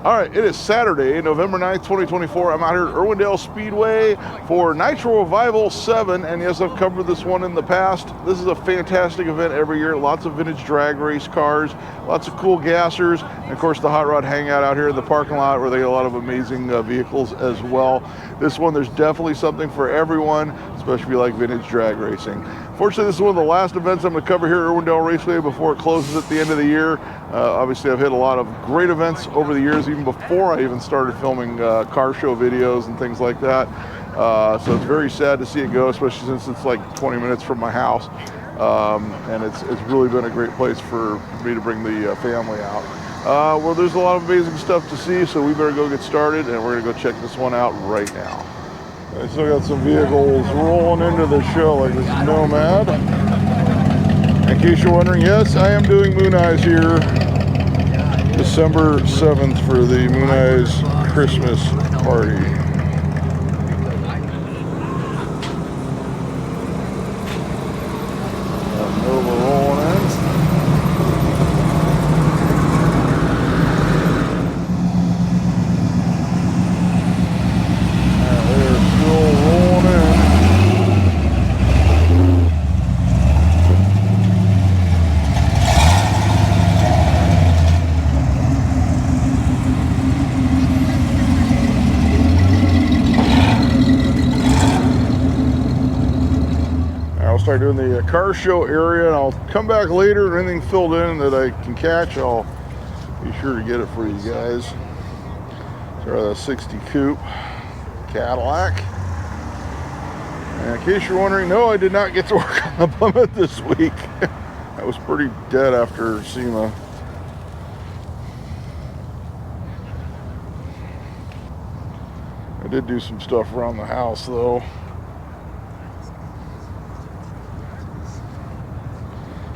All right, it is Saturday, November 9th, 2024. I'm out here at Irwindale Speedway for Nitro Revival 7, and yes, I've covered this one in the past. This is a fantastic event every year. Lots of vintage drag race cars, lots of cool gassers, and of course the Hot Rod Hangout out here in the parking lot where they get a lot of amazing vehicles as well. This one, there's definitely something for everyone, especially if you like vintage drag racing. Fortunately, this is one of the last events I'm going to cover here at Irwindale Raceway before it closes at the end of the year. Obviously, I've hit a lot of great events over the years, even before I even started filming car show videos and things like that. So it's very sad to see it go, especially since it's like 20 minutes from my house. And it's really been a great place for me to bring the family out. Well, there's a lot of amazing stuff to see, so we better go get started, and we're going to go check this one out right now. I still got some vehicles rolling into the show like this Nomad. In case you're wondering, yes, I am doing Moon Eyes here December 7th for the Moon Eyes Christmas party. Nova rolling in. They're still rolling in. I'll start doing the car show area, and I'll come back later and anything filled in that I can catch, I'll be sure to get it for you guys. So, 60 coupe Cadillac. And in case you're wondering, no, I did not get to work on the Plymouth this week. I was pretty dead after SEMA. I did do some stuff around the house though.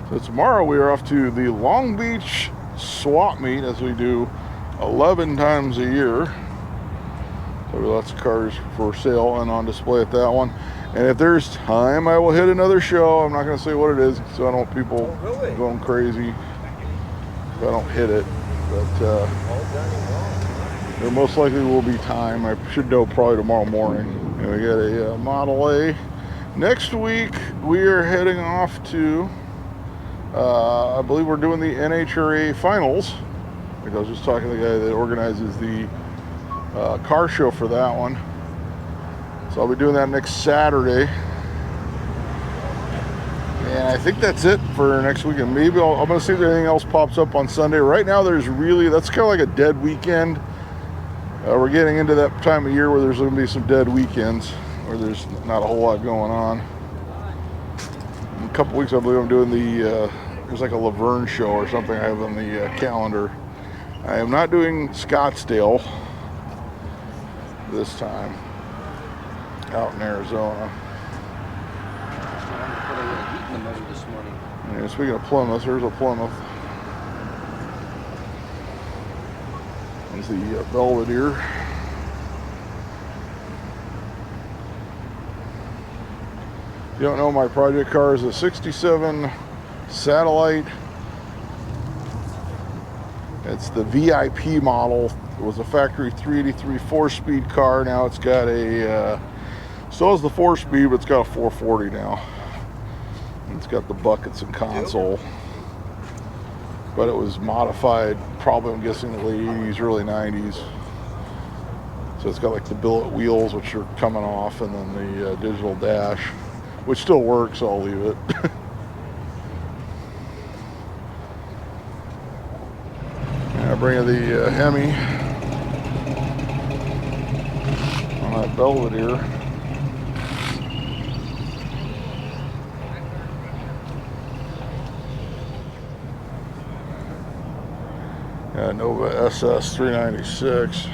So tomorrow we are off to the Long Beach swap meet, as we do 11 times a year. So lots of cars for sale and on display at that one. And if there's time, I will hit another show. I'm not going to say what it is, so I don't want people going crazy if I don't hit it. But there most likely will be time. I should know probably tomorrow morning. And we got a Model A. Next week, we are heading off to, I believe we're doing the NHRA finals. Like I was just talking to the guy that organizes the car show for that one. So I'll be doing that next Saturday. And I think that's it for next weekend. Maybe I'm going to see if anything else pops up on Sunday. Right now, that's kind of like a dead weekend. We're getting into that time of year where there's going to be some dead weekends, where there's not a whole lot going on. In a couple weeks, I believe I'm doing there's like a Laverne show or something I have on the calendar. I am not doing Scottsdale this time, out in Arizona. Yeah, speaking of Plymouth, there's a Plymouth. There's the Belvedere. If you don't know, my project car is a 67 Satellite. It's the VIP model. It was a factory 383 4-speed car. Now it's got a, still has the 4-speed, but it's got a 440 now. It's got the buckets and console. But it was modified, probably I'm guessing the late 80s, early 90s. So it's got like the billet wheels, which are coming off, and then the digital dash, which still works, so I'll leave it. I bring you the Hemi on that Belvedere. Nova SS 396.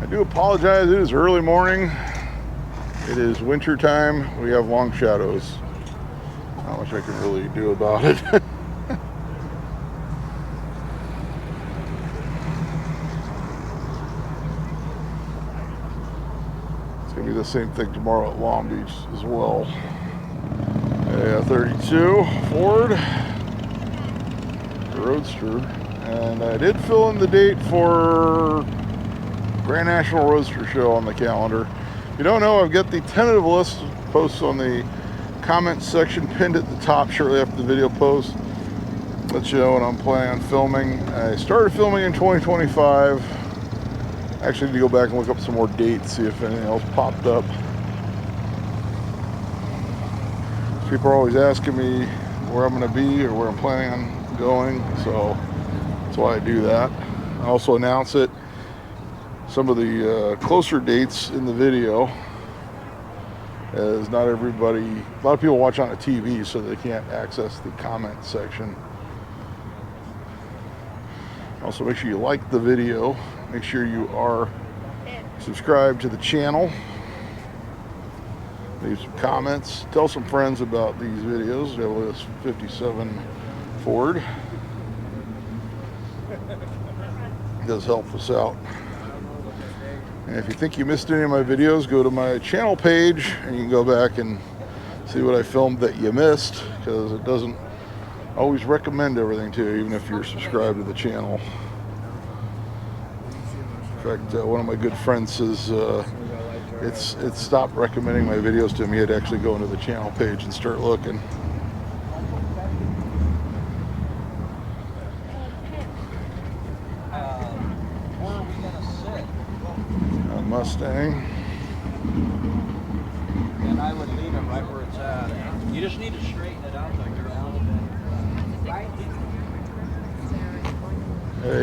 I do apologize, it is early morning. It is winter time. We have long shadows. Not much I can really do about it. It's going to be the same thing tomorrow at Long Beach as well. Yeah, 32 Ford Roadster, and I did fill in the date for Grand National Roadster Show on the calendar. If you don't know, I've got the tentative list posted on the comment section pinned at the top shortly after the video post. Let you know what I'm planning on filming. I started filming in 2025. Actually need to go back and look up some more dates, see if anything else popped up. People are always asking me where I'm going to be or where I'm planning on going, so that's why I do that. I also announce it, some of the closer dates in the video, as not everybody, a lot of people watch on a TV, so they can't access the comment section. Also, make sure you like the video, make sure you are subscribed to the channel. Leave some comments. Tell some friends about these videos. We have this 57 Ford. It does help us out. And if you think you missed any of my videos, go to my channel page and you can go back and see what I filmed that you missed, because it doesn't always recommend everything to you, even if you're subscribed to the channel. In fact, one of my good friends says it's stopped recommending my videos to him. He had to actually go into the channel page and start looking. A Mustang. And I would leave it right where it's at. You just need to straighten it out like they're a little bit.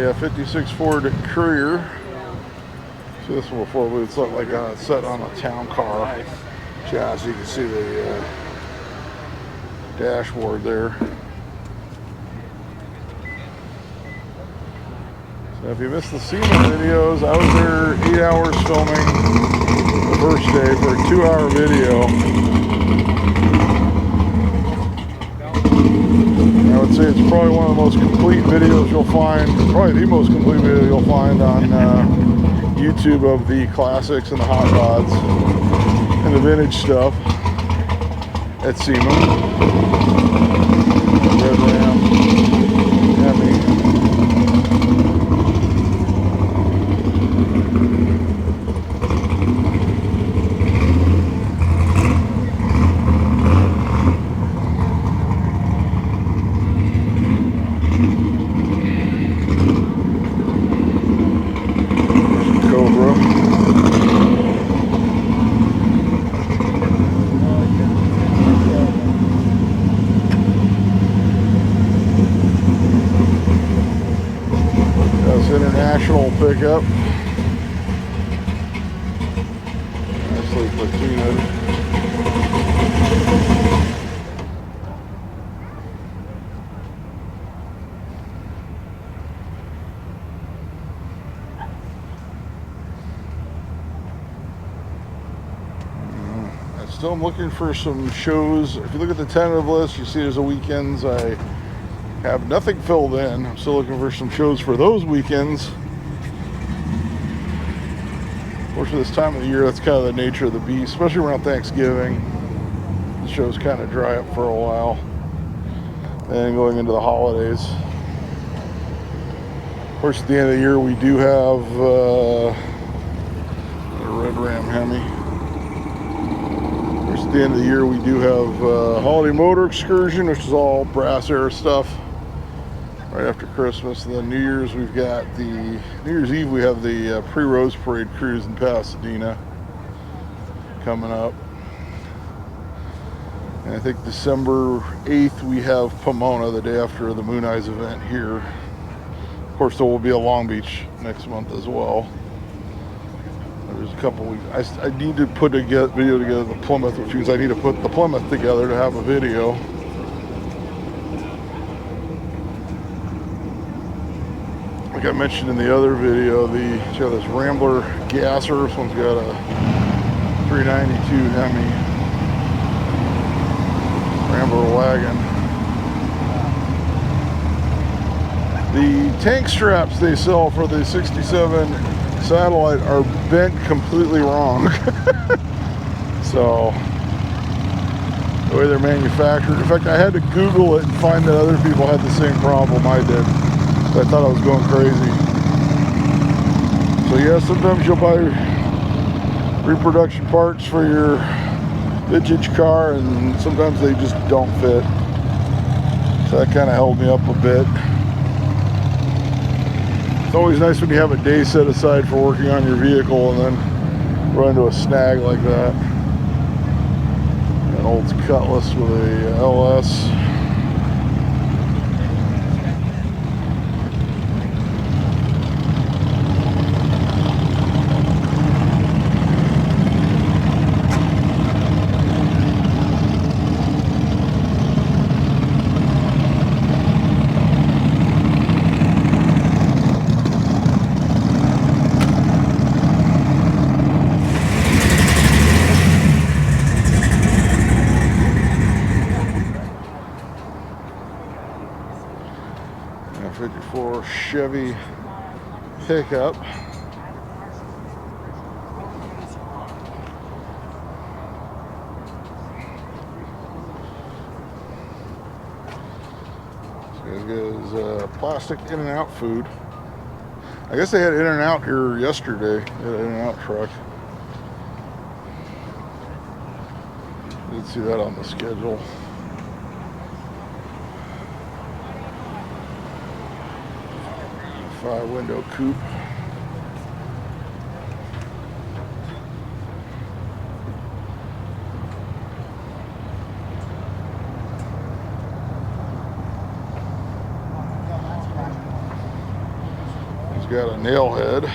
A 56 Ford Courier. So this one before, it's like set on a town car chassis. You can see the dashboard there. So if you missed the SEMA videos, I was there 8 hours filming the first day for a 2-hour video. I would say it's probably one of the most complete videos you'll find, probably the most complete video you'll find on YouTube of the classics and the hot rods and the vintage stuff at SEMA. Red Ram, Hemi. International pickup. Nicely platooned. I still am looking for some shows. If you look at the tentative list, you see there's a weekends. I have nothing filled in. I'm still looking for some shows for those weekends. Of course, for this time of the year, that's kind of the nature of the beast, especially around Thanksgiving. The shows kind of dry up for a while. And going into the holidays. Of course, at the end of the year, we do have a Red Ram Hemi. Of course, at the end of the year, we do have Holiday Motor Excursion, which is all brass air stuff. Right after Christmas, and then New Year's, we've got the New Year's Eve, we have the pre-Rose Parade cruise in Pasadena coming up. And I think December 8th, we have Pomona, the day after the Moon Eyes event here. Of course, there will be a Long Beach next month as well. There's a couple weeks. I need to put a video together, the Plymouth, which means I need to put the Plymouth together to have a video. Like I mentioned in the other video, it's got this Rambler gasser. This one's got a 392 Hemi Rambler wagon. The tank straps they sell for the 67 Satellite are bent completely wrong. So the way they're manufactured. In fact, I had to Google it and find that other people had the same problem I did. So I thought I was going crazy. So yeah, sometimes you'll buy reproduction parts for your vintage car and sometimes they just don't fit. So that kind of held me up a bit. It's always nice when you have a day set aside for working on your vehicle and then run into a snag like that. An old Cutlass with a LS. A 54 Chevy pickup. This guy's plastic in and out food. I guess they had in and out here yesterday. They had an in and out truck. Didn't see that on the schedule. Window coupe. He's got a nail head.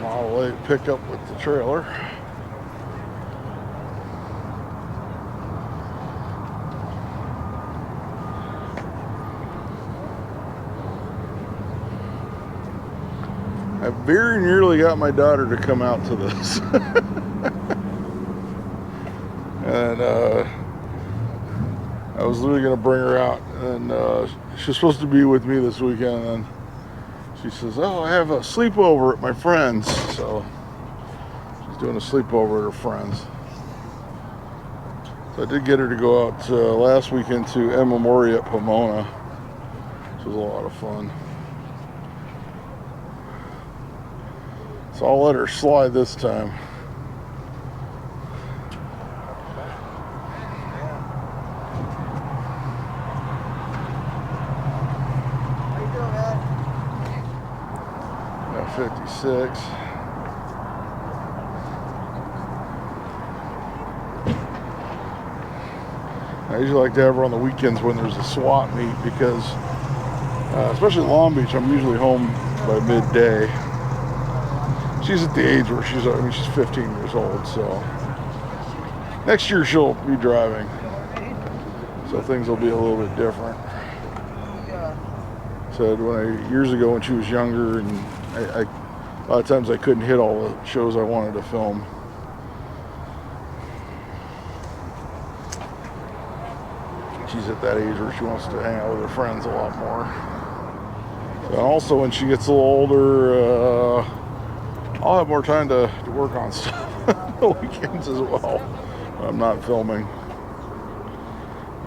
Model 8 pickup with the trailer. I very nearly got my daughter to come out to this. And I was literally going to bring her out, and she's supposed to be with me this weekend, and she says, oh, I have a sleepover at my friend's. So she's doing a sleepover at her friend's. So I did get her to go out last weekend to En Memoria at Pomona, which was a lot of fun. So I'll let her slide this time. How you doing, man? 56. I usually like to have her on the weekends when there's a swap meet because, especially Long Beach, I'm usually home by midday. She's at the age where she's 15 years old, so next year she'll be driving. So things will be a little bit different. So years ago when she was younger, and a lot of times I couldn't hit all the shows I wanted to film. She's at that age where she wants to hang out with her friends a lot more. And also when she gets a little older, I'll have more time to work on stuff on the weekends as well. I'm not filming.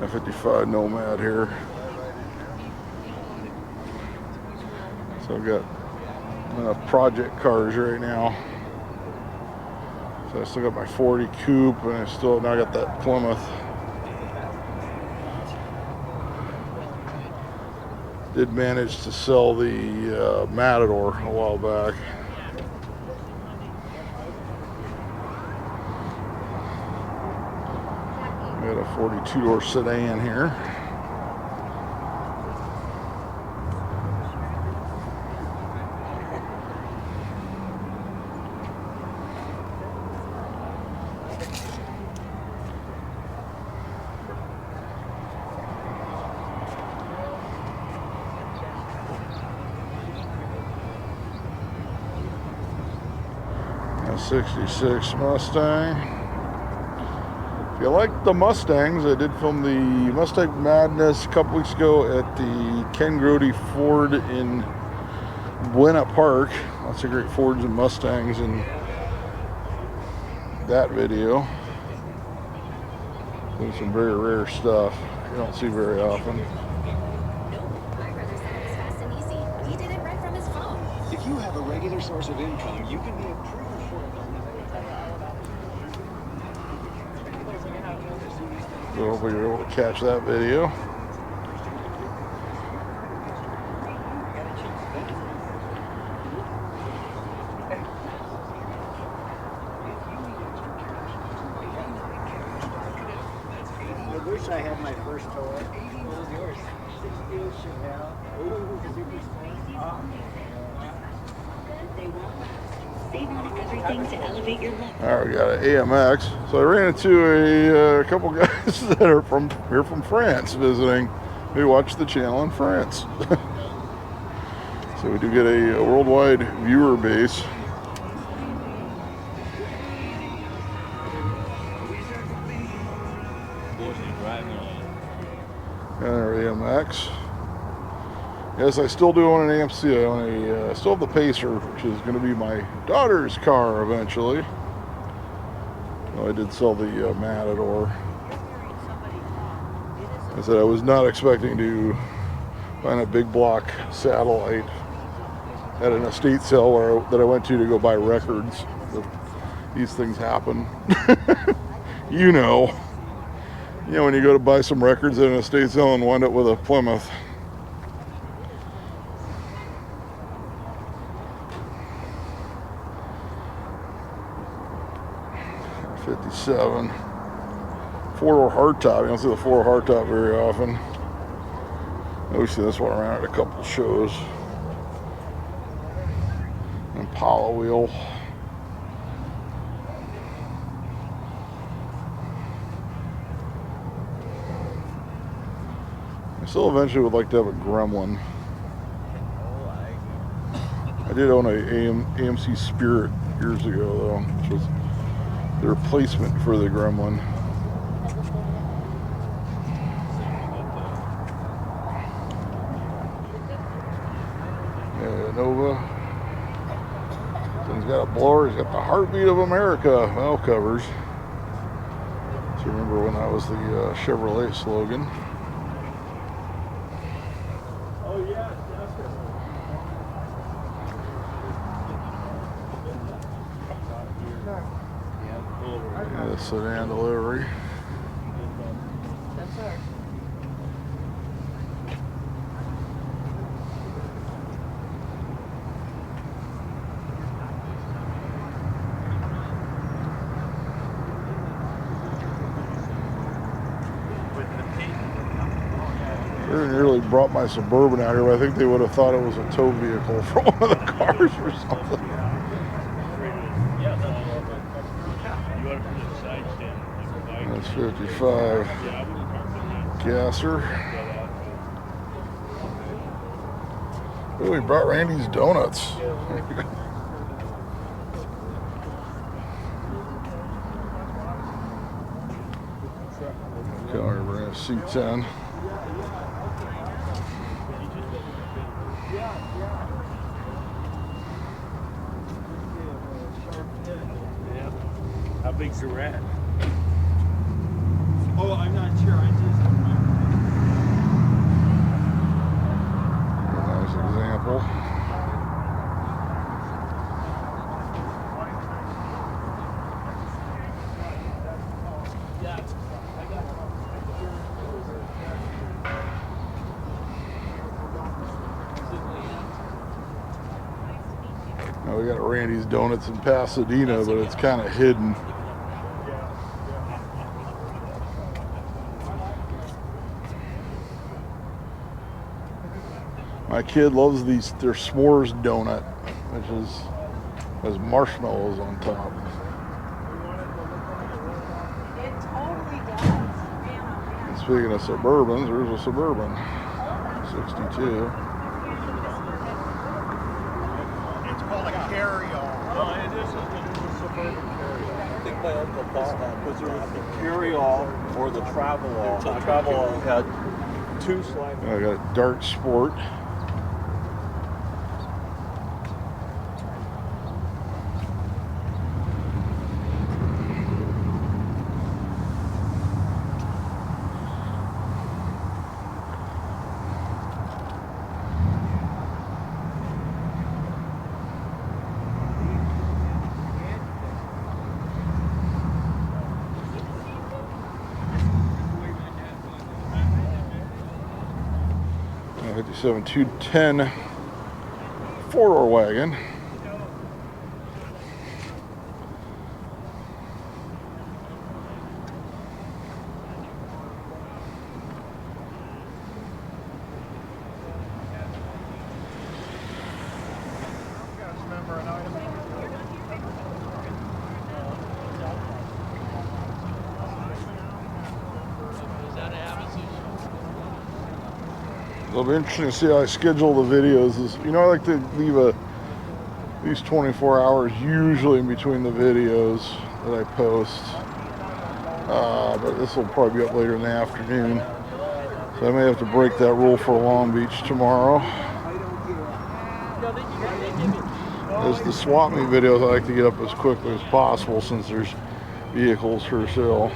A 55 Nomad here. So I've got enough project cars right now. So I still got my 40 coupe, and I got that Plymouth. Did manage to sell the Matador a while back. Got a 42-door sedan here. '66 Mustang. If you like the Mustangs, I did film the Mustang Madness a couple weeks ago at the Ken Grody Ford in Buena Park. Lots of great Fords and Mustangs in that video. Doing some very rare stuff you don't see very often. If you have a regular source of income, you can be approved for it. So hopefully you're able to catch that video. I wish I had my first toy. What was yours? 60 Chevelle. Save on everything to elevate your look. All right, we got an AMX. So I ran into a couple guys that are from France visiting. They watch the channel in France. So we do get a worldwide viewer base. And our AMX. Yes, I still do own an AMC. I own still have the Pacer, which is going to be my daughter's car eventually. Well, I did sell the Matador. I said I was not expecting to find a big block satellite at an estate sale that I went to go buy records. But these things happen. You know when you go to buy some records at an estate sale and wind up with a Plymouth. '57 four-door hardtop. You don't see the four-door hardtop very often. I always see this one around at a couple shows. Impala wheel. I still eventually would like to have a Gremlin. I did own a AMC Spirit years ago though, which was the replacement for the Gremlin. Yeah, Nova. He's got a blower. He's got the Heartbeat of America valve covers. So remember when that was the Chevrolet slogan. The sedan delivery. Yes, sir. They nearly brought my Suburban out here, but I think they would have thought it was a tow vehicle for one of the cars or something. That's 55 Gasser. Oh, we brought Randy's Donuts. Car brand C10. How big's your rat? Oh, I'm not sure. I just. Nice example. Now we got Randy's Donuts in Pasadena, but it's kind of hidden. My kid loves their s'mores donut, which has marshmallows on top. It totally does. And speaking of Suburbans, there's a Suburban, 62. It's called a carry-all. Oh, it is a my Uncle Paul had was there was the carry-all or the travel-all. The travel-all had 2 sliders. I got Dart Sport. A 57 210 4-door wagon. It'll be interesting to see how I schedule the videos. You know, I like to leave at least 24 hours usually in between the videos that I post. But this will probably be up later in the afternoon. So I may have to break that rule for Long Beach tomorrow. As the swap meet videos, I like to get up as quickly as possible since there's vehicles for sale.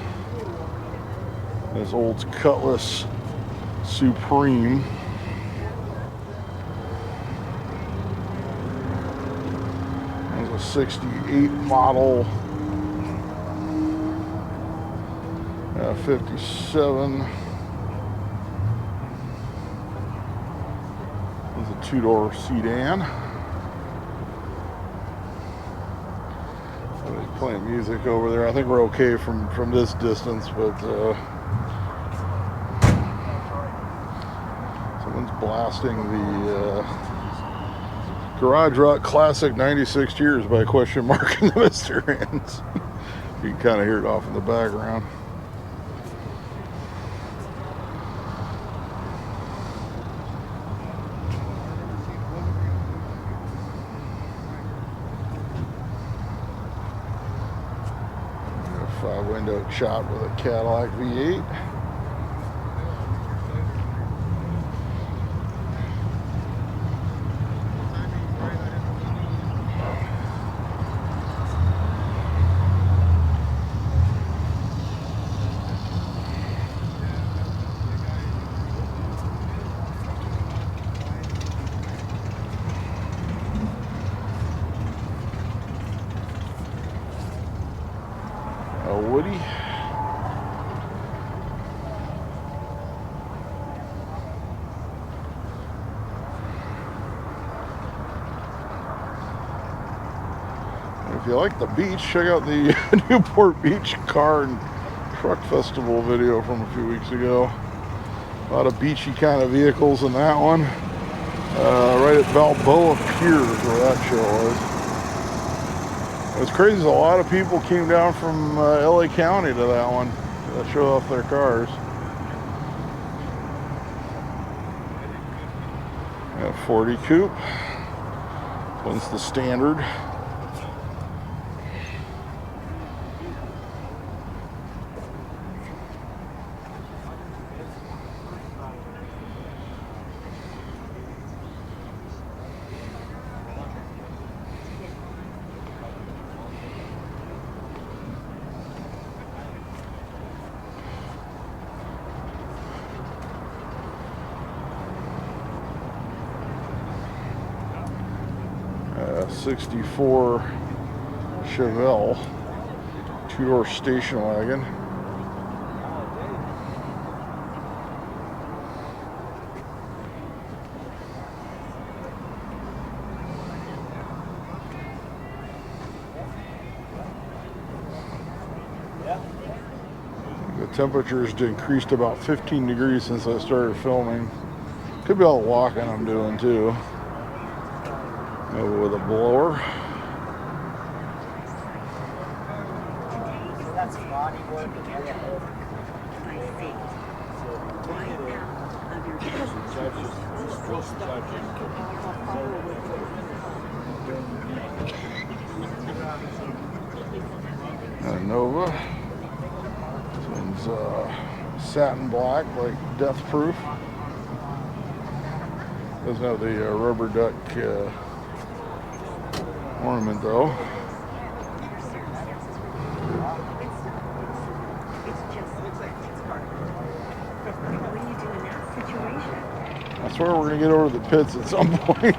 This old Cutlass Supreme. There's a 68 model 57. It's a 2-door sedan. Somebody's playing music over there. I think we're okay from this distance, but someone's blasting the Garage Rock Classic 96 Years by Question Mark in the Mr. Hands. You can kind of hear it off in the background. A 5-window shop with a Cadillac V8. Woody. If you like the beach, check out the Newport Beach Car and Truck Festival video from a few weeks ago. A lot of beachy kind of vehicles in that one. Right at Balboa Pier is where that show was. What's crazy is a lot of people came down from LA County to that one to show off their cars. Got 40 coupe. One's the standard. '64 Chevelle 2-door station wagon. The temperatures increased about 15 degrees since I started filming. Could be all the walking I'm doing too. Over with a blower. That's body work. Nova. This one's satin black, like death proof. Doesn't have the rubber duck ornament though. I swear we're gonna get over to the pits at some point.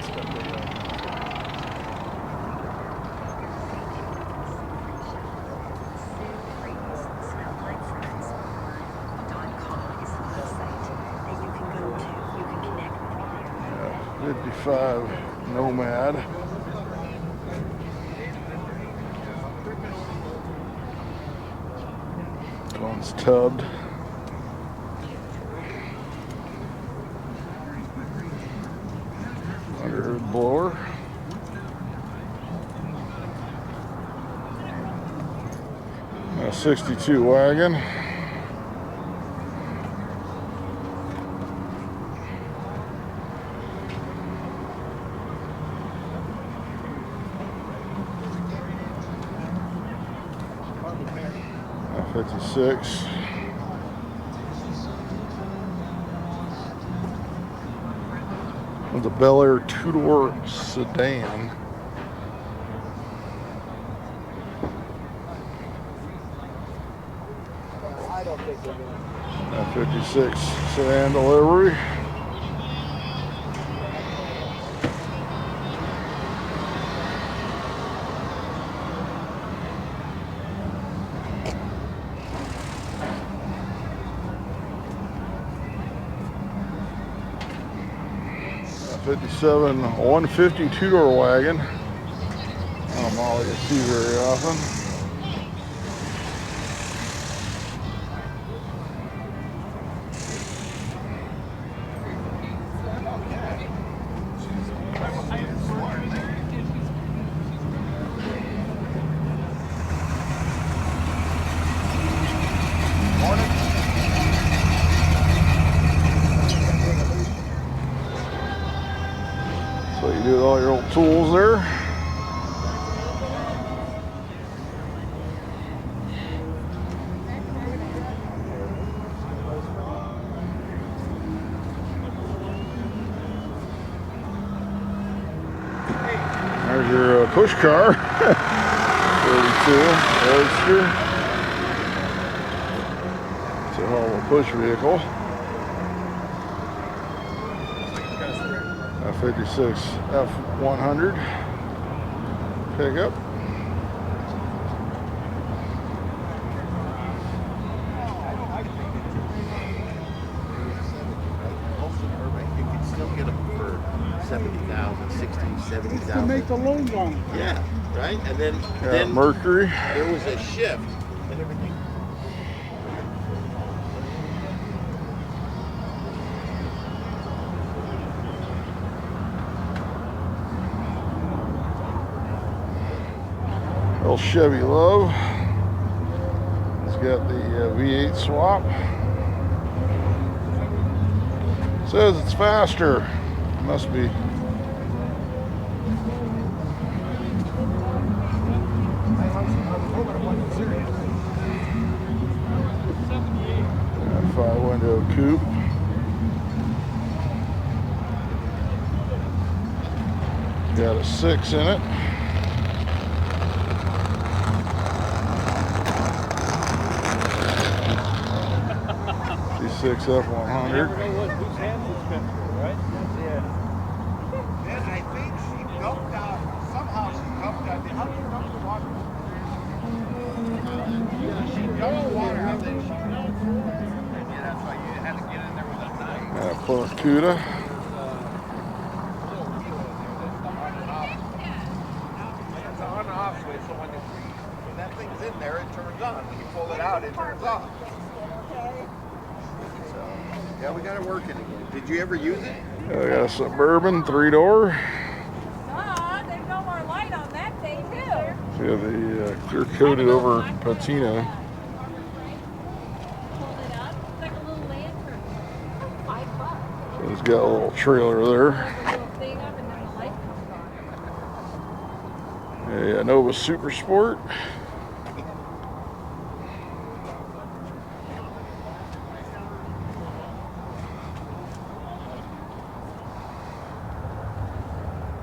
Yeah, 55 Nomad. This one's tubbed. Underhood blower. A 62 wagon. A 56. The Bel Air two-door sedan. A 56 sedan delivery. A 57 150 two-door wagon. Not a model you see very often. So you do with all your old tools there. There's your push car. 32 Roadster. It's a hell of a push vehicle. A 56 F100 pickup. You can still get them for 70,000, 60, 70,000. To make the loan on it. Yeah, right? And then, Got Mercury. there was a shift and everything. Little Chevy Love. It's got the V8 swap. Says it's faster. Must be. Got 5-window coupe. Got a 6 in it. C6 F100. Then I think she dumped out, somehow she dumped out, how do you dump the water? She dumped the water out there, she dumped the water. Yeah, that's why you had to get in there with a knife. Got a Plymouth Cuda. It's an on and off switch, so when that thing's in there, it turns on. When you pull it out, it turns off. Yeah, we got it working again. Did you ever use it? I got a Suburban 3-door. There's no more light on that thing, too. Yeah, the clear coated over patina. Hold it up. It's like a little lantern. $5. So it's got a little trailer there. A little thing up and then the light comes on. A Nova Super Sport.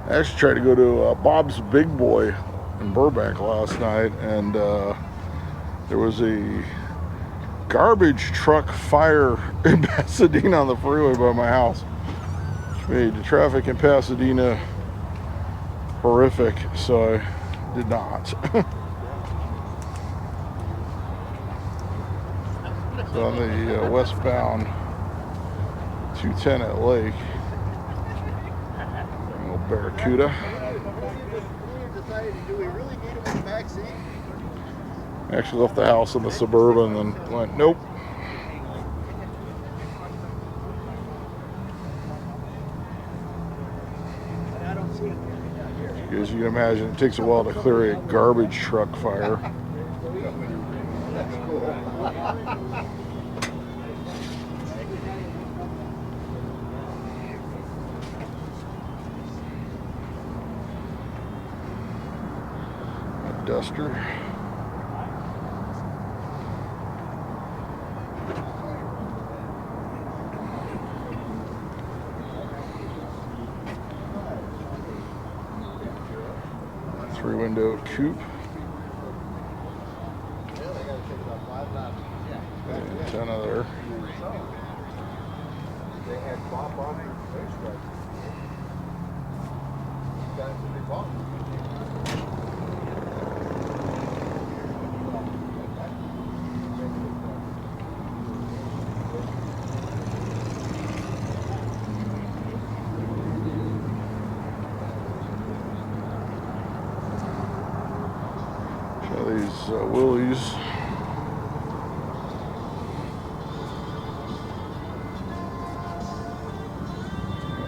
I actually tried to go to Bob's Big Boy in Burbank last night, and there was a garbage truck fire in Pasadena on the freeway by my house, which made the traffic in Pasadena horrific, so I did not. So on the westbound 210 at Lake, little Barracuda. Do we really need him in the back seat? Actually left the house in the Suburban and went, nope. As you can imagine, it takes a while to clear a garbage truck fire. That's cool. A Duster. Three-window coupe. Antenna there. They had Bob on the racetrack. That's what they bought. These Willies.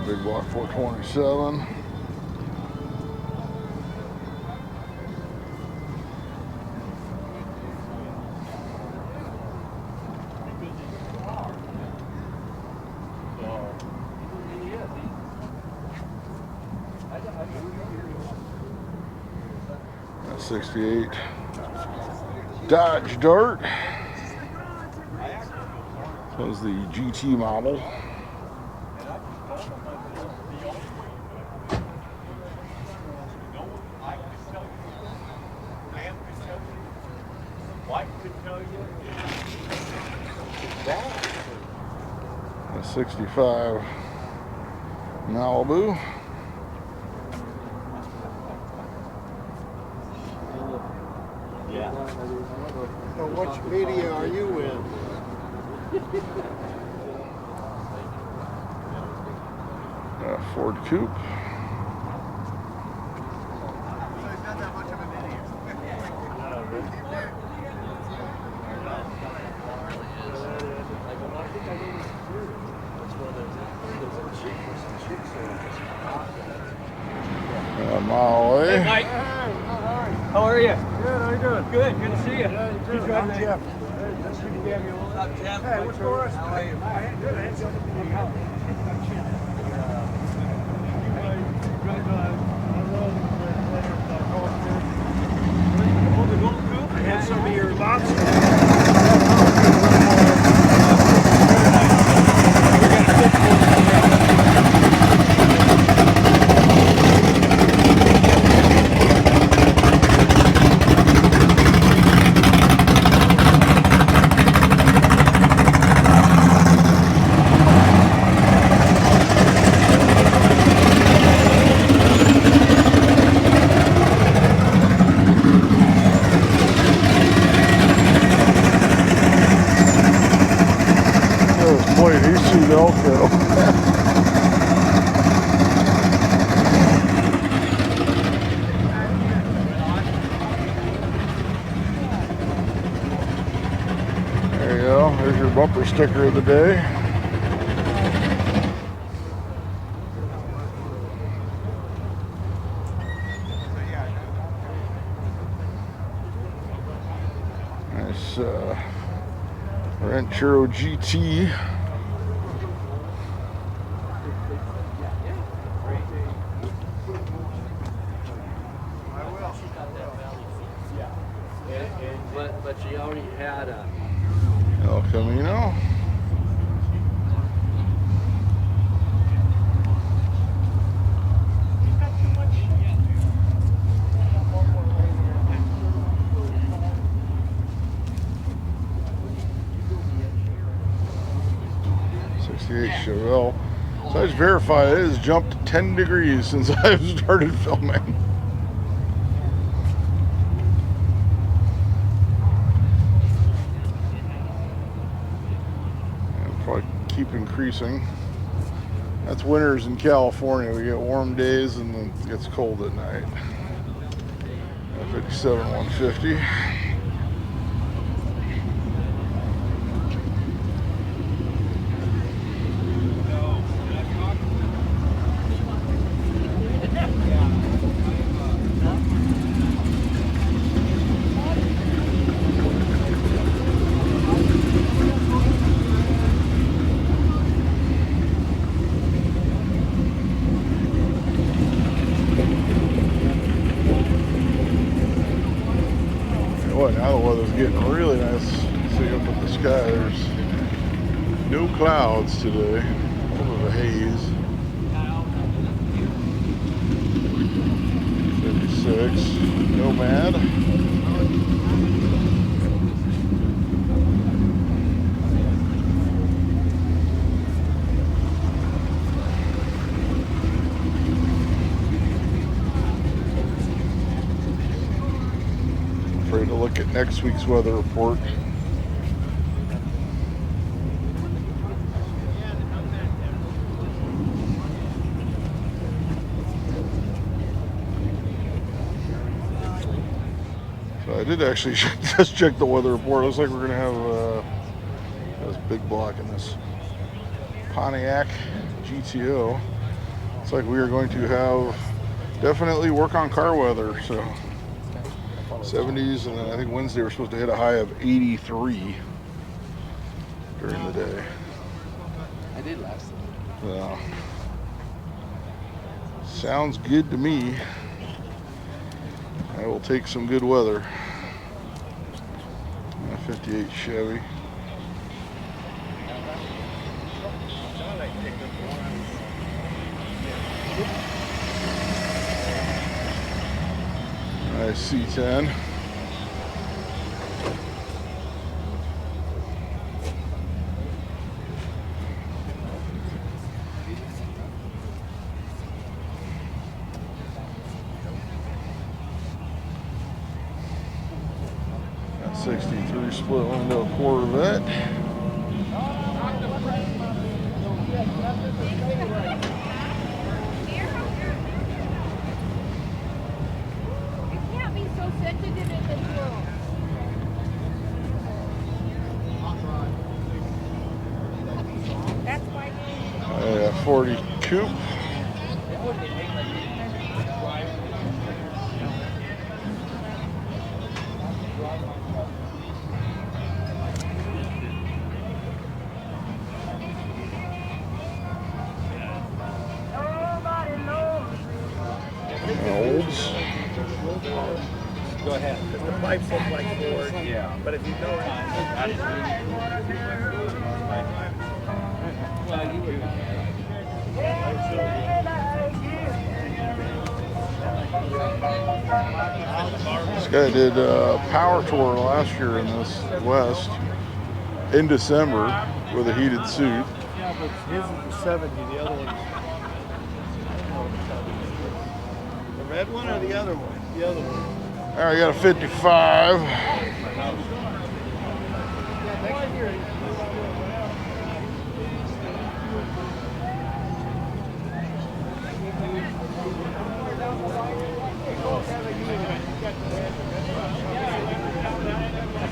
Big block 427. That's 68. Dodge Dart. That was the GT model. A 65 Malibu. So which media are you in? Ford Coupe. A mile away. Hey, Mike. How are you? Good. How you doing? Good. Good to see you. Good job, man. Jeff. Nice to meet you. What's up, Jeff? Hey, what's going on? How are you? Good. I had some of your lobster. There you go. There's your bumper sticker of the day. Nice Ranchero GT. But she already had a El Camino. 68 Chevelle. So I just verified it has jumped 10 degrees since I've started filming. It'll probably keep increasing. That's winters in California. We get warm days and then it gets cold at night. 57 150. Boy, now the weather's getting really nice. See up in the sky, there's no clouds today. A little bit of a haze. 56, Nomad. Afraid to look at next week's weather report. So I did actually just check the weather report. Looks like we're gonna have this big block in this Pontiac GTO. It's like we are going to have definitely work on car weather. So 70s, and then I think Wednesday we're supposed to hit a high of 83 during the day. I did last time. So, sounds good to me. I will take some good weather. 58 Chevy. Nice C10. Got 63 split window Corvette. That's why. 40 coupe. Olds. Go ahead. Because the pipes look like Ford. Yeah. But if you know it, Well, you would. This guy did Power Tour last year in this West in December with a heated suit. Yeah, but his is the 70, the other one's the red one or the other one? the other one. All right, I got a 55.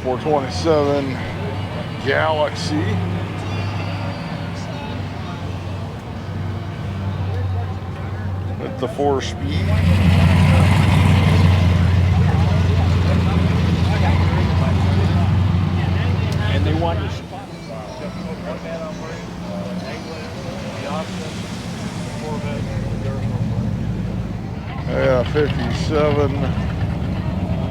.427 Galaxy. With the 4-speed. And they want your spot. Yeah, 57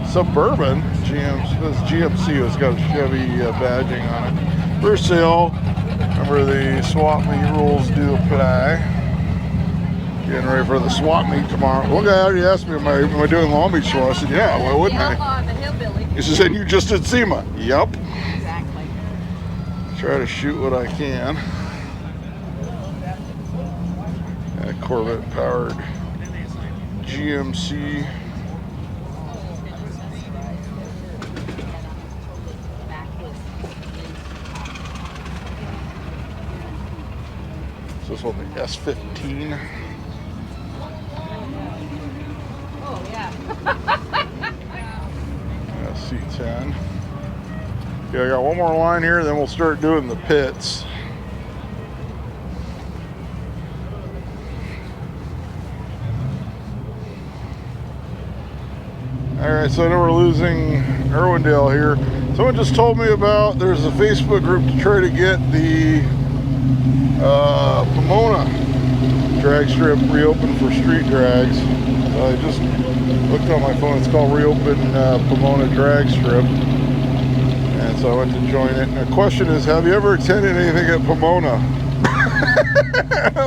Suburban GMC has got a Chevy badging on it. For sale. Remember, the swap meet rules do apply. Getting ready for the swap meet tomorrow. One guy already asked me, am I doing Long Beach tomorrow? I said, yeah, why wouldn't I? Outlaw and the hillbilly. He says, and you just did SEMA. Yup. Exactly. Try to shoot what I can. That Corvette powered GMC. So this one, the S15. Oh, yeah. C10. Okay, I got one more line here, then we'll start doing the pits. Alright, so I know we're losing Irwindale here. Someone just told me about there's a Facebook group to try to get the Pomona drag strip reopened for street drags. I just looked on my phone, it's called Reopen Pomona Drag Strip. And so I went to join it. And the question is, have you ever attended anything at Pomona?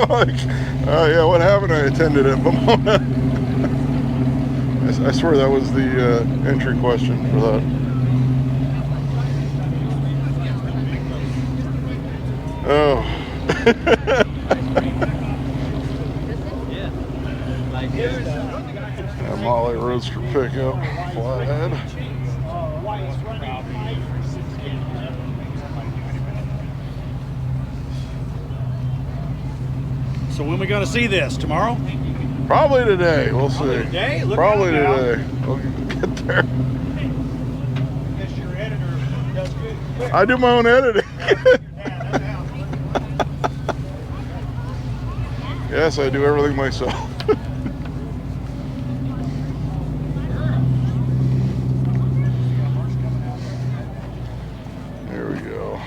Like, yeah, what haven't I attended at Pomona? I swear that was the entry question for that. Oh. Yeah, Molly Roadster pickup, flathead. So when are we going to see this? Tomorrow? Probably today. We'll see. Today? Look Probably out now. today. We'll get there. Guess your editor does good. I do my own editing. Yes, I do everything myself. There we go.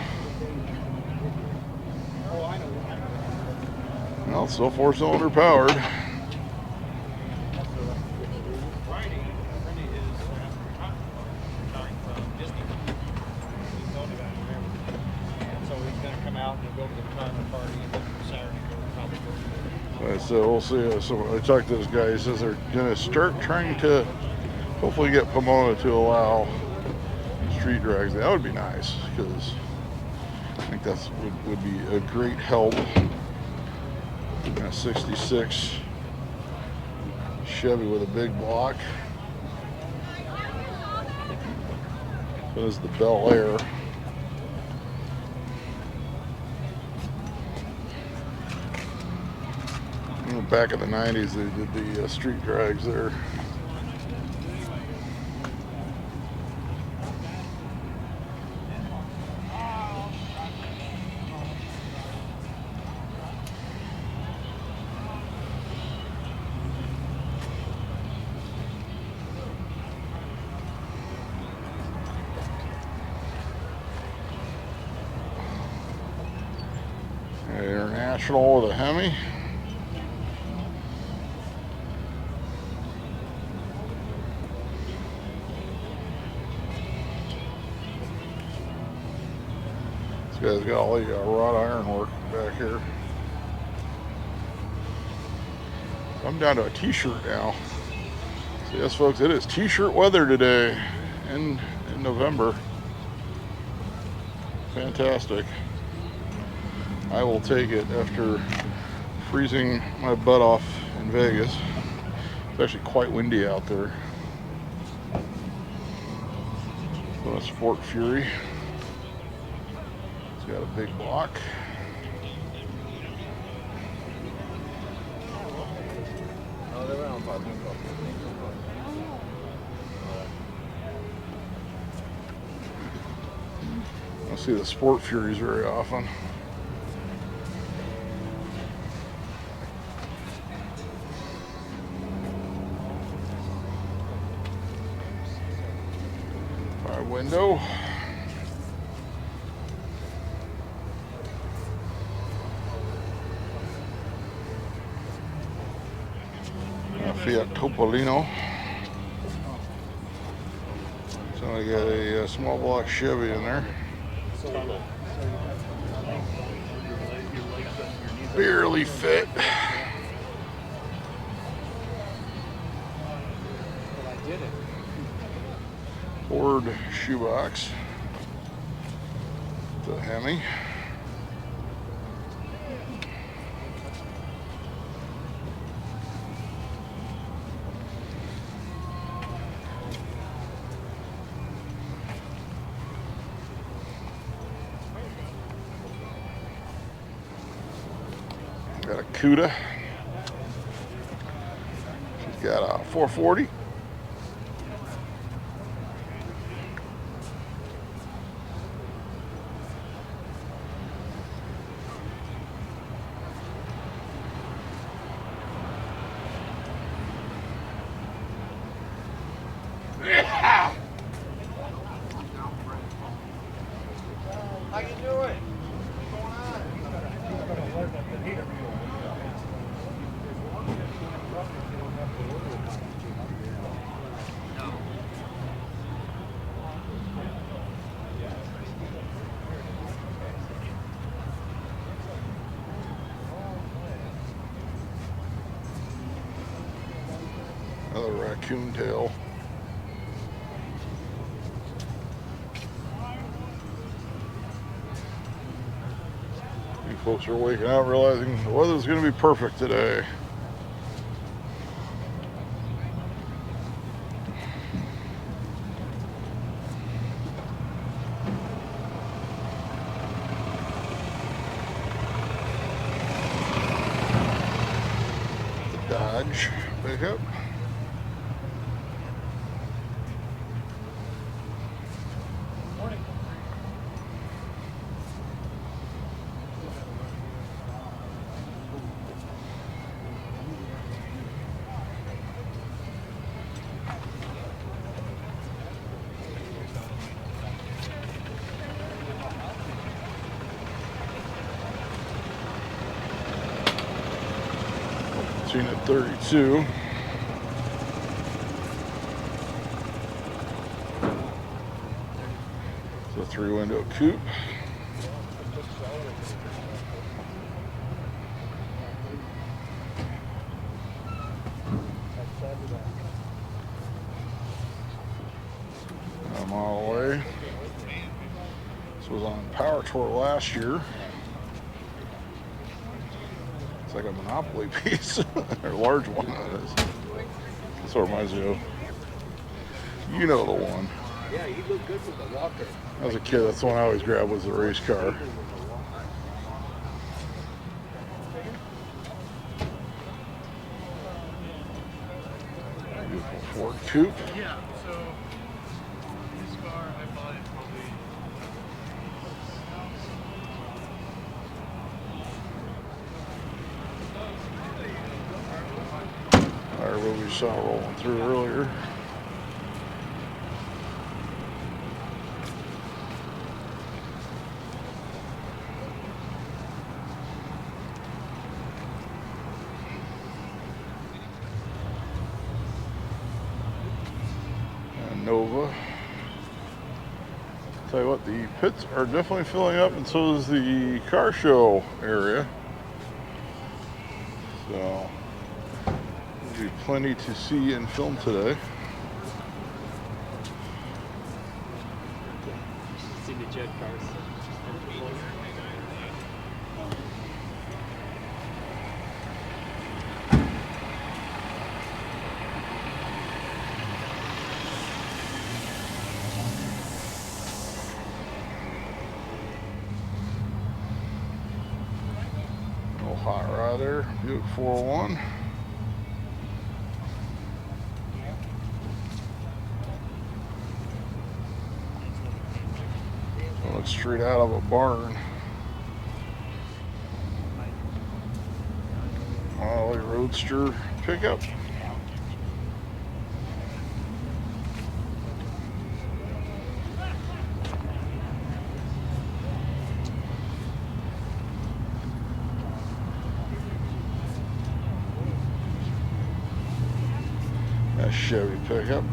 Well, still 4-cylinder powered. So we'll see. So I talked to this guy. He says they're going to start trying to hopefully get Pomona to allow street drags. That would be nice because I think that would be a great help. A 66 Chevy with a big block. That is the Bel Air. Back in the 90s, they did the street drags there. International with a Hemi. This guy's got all the wrought iron work back here. I'm down to a t-shirt now. So yes, folks, it is t-shirt weather today in November. Fantastic. I will take it after freezing my butt off in Vegas. It's actually quite windy out there. So a Sport Fury. It's got a big block. I don't see the Sport Furies very often. Fire window. Fiat Topolino. So I got a small block Chevy in there. Barely fit. Ford shoebox. The Hemi. Got a CUDA. She's got a 440. How you doing? Another raccoon tail. You folks are waking up realizing the weather's going to be perfect today. The Dodge pickup. At 32. It's a 3-window coupe. A mile away. This was on Power Tour last year. It's like a Monopoly piece, or a large one. That is. That's what reminds me of. You know the one. Yeah, you look good with the walker. As a kid, that's the one I always grabbed, was the race car. Beautiful Ford coupe. Yeah, so this car I bought it probably. Or what we saw rolling through earlier. And Nova. Tell you what, the pits are definitely filling up, and so is the car show area. So there'll be plenty to see and film today. See the jet cars. No hot rod there. Buick 401. Looks straight out of a barn. Molly Roadster pickup. A Chevy pickup.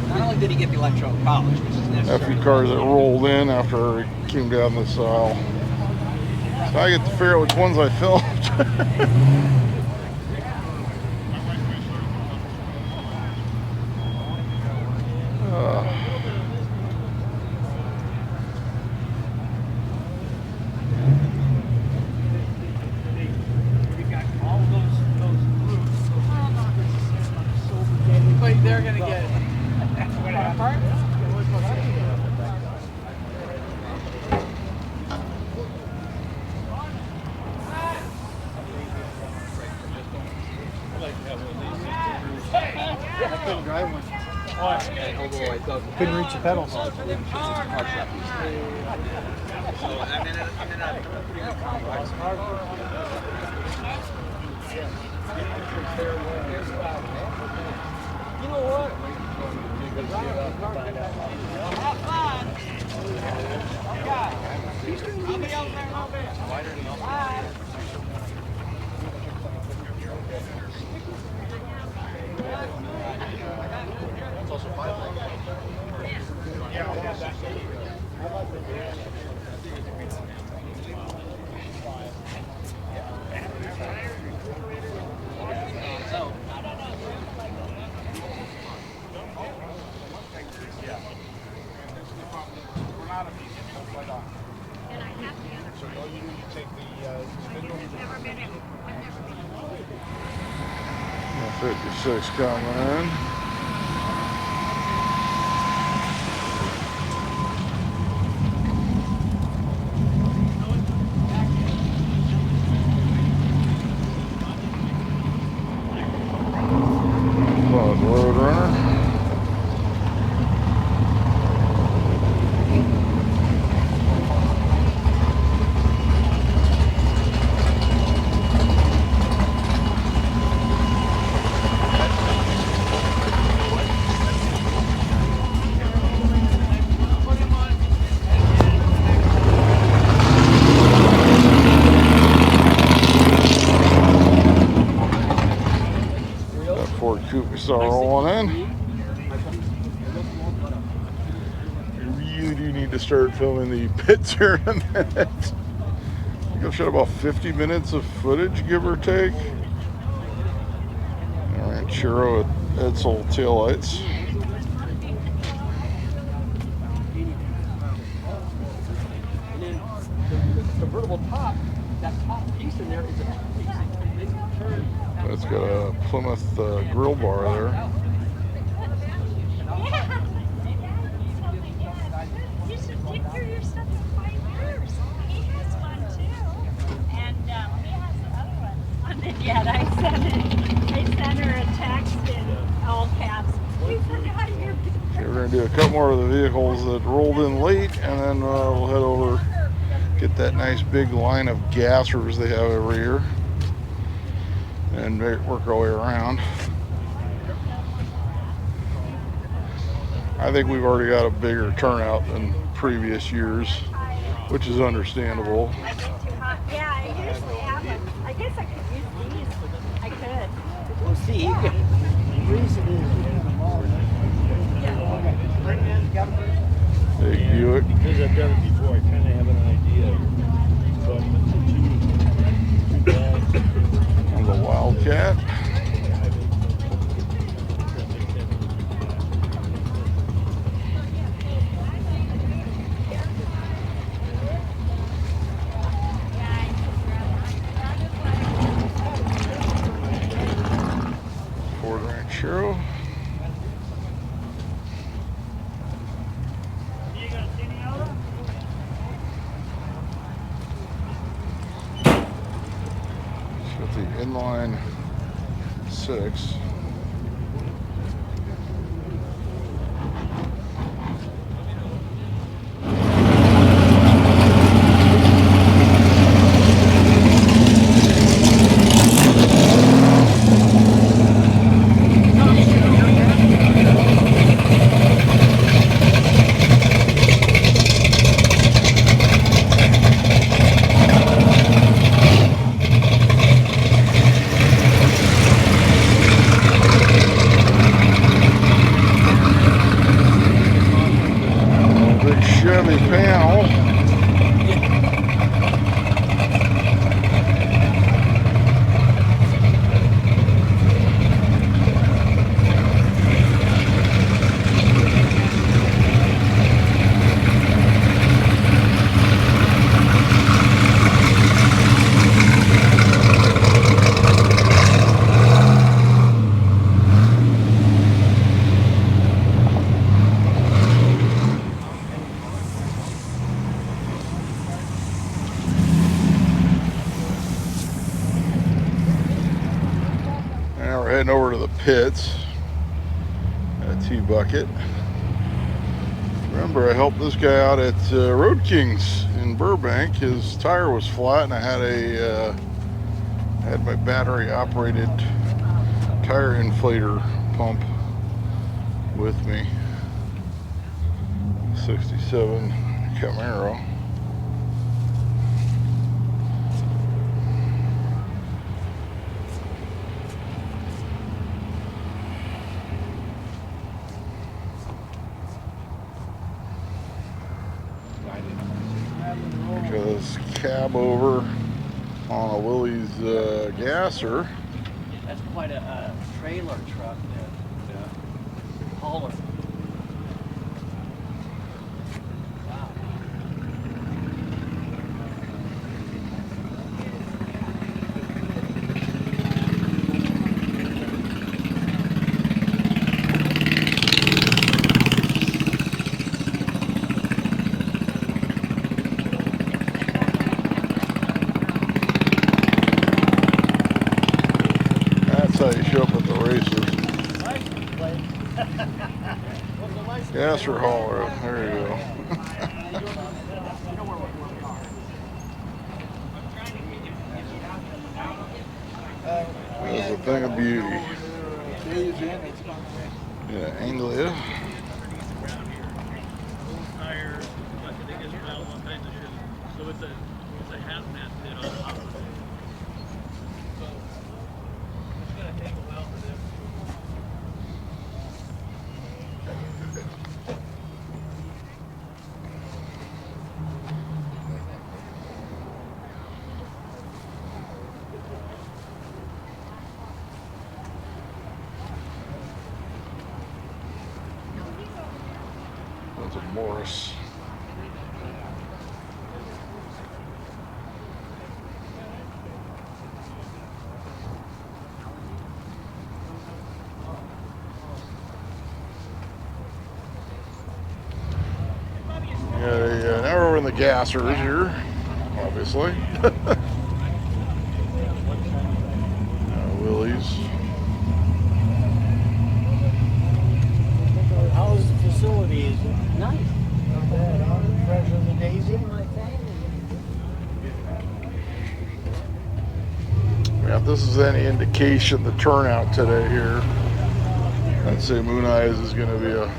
Not only did he get the electro polish, which is necessary. A few cars that rolled in after he came down this aisle. So I get to figure out which ones I filmed. Couldn't reach the pedals. You know what? Have fun. I'll be out there in a little bit. Bye. It's also fine. Yeah, 56 coming in. Road runner. That Ford Coupe we saw rolling in. You do need to start filming the pits here in a minute. I think I've shot about 50 minutes of footage, give or take. Alright, Churro at Edsel taillights. And then the convertible top, that top piece in there is a two-piece. They turn. It's got a Plymouth grill bar there. You should dig through your stuff in 5 years. He has one too. And he has the other one. Yet I sent her a text in all caps. We forgot your Okay, we're going to do a couple more of the vehicles that rolled in late, and then we'll head over, get that nice big line of gassers they have every year, and work our way around. I think we've already got a bigger turnout than previous years, which is understandable. Yeah, I usually have them. I guess I could use these. I could. We'll see. Big Buick. Because I've done it before, I kind of have an idea. So two bags. And the Wildcat. Ford Ranchero. Got the inline 6. Big Chevy panel. Now we're heading over to the pits at T-Bucket. Remember, I helped this guy out at Road Kings in Burbank. His tire was flat, and I had my battery-operated tire inflator pump with me. 67 Camaro. Got this cab over on a Willys gasser. That's quite a trailer truck there. Yeah. Hauler. Wow. That's how you show up at the races. Gasser hauler. There you go. That's a thing of beauty. Yeah, Anglia. So it's a hazmat pit on top of it. So it's gonna take a while for them. That's a Morris. Yeah, now we're in the gassers here, obviously. Willys. How's the facility? Is it Nice. not bad? Fresh as a daisy? Yeah, if this is any indication, the turnout today here, I'd say Moon Eyes is going to be a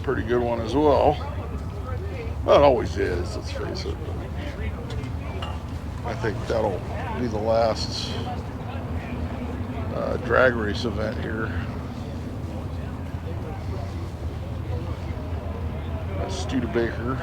pretty good one as well. Well, it always is, let's face it. I think that'll be the last drag race event here. Studebaker.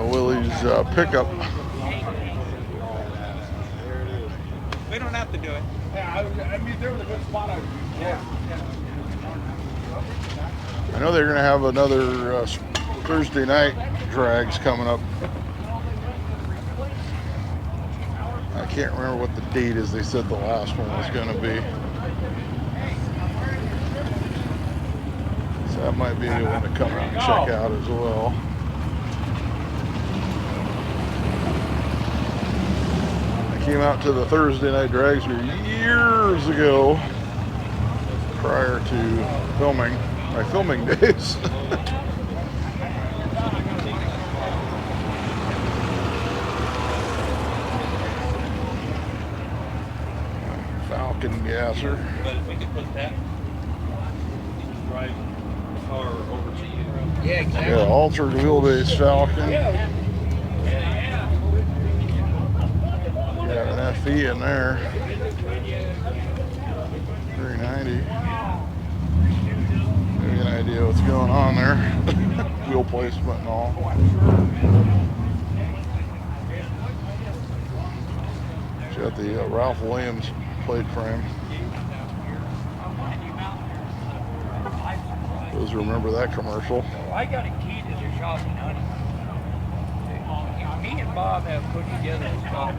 Willys pickup. We don't have to do it. Yeah, I mean, there was a good spot. I know they're going to have another Thursday night drags coming up. I can't remember what the date is. They said the last one was going to be. So that might be the one to come out and check out as well. I came out to the Thursday night drags here years ago, prior to filming, my filming days. Falcon gasser. But if we could put that, drive the car over to you. Yeah, exactly. Yeah, altered wheelbase Falcon. Yeah. Got an FE in there. 390. Give you an idea what's going on there. Wheel placement and all. Got the Ralph Williams plate frame. Those remember that commercial. I got a key to the shop in Huntington. Me and Bob have put together a shop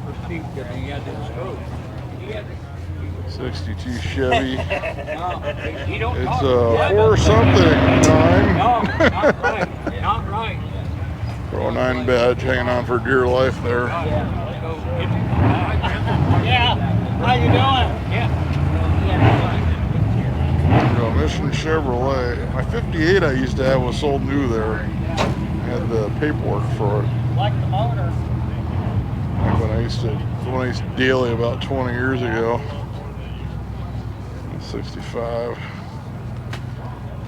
for Steve because he had this stove. He had 62 Chevy. no, he don't It's talk. 4 something 9. No, not right. Not right. 409 badge hanging on for dear life there. Yeah. How you doing? Yeah. Mission Chevrolet. My 58 I used to have was sold new there. I had the paperwork for it. Like the motor. Like when I used to daily about 20 years ago. 65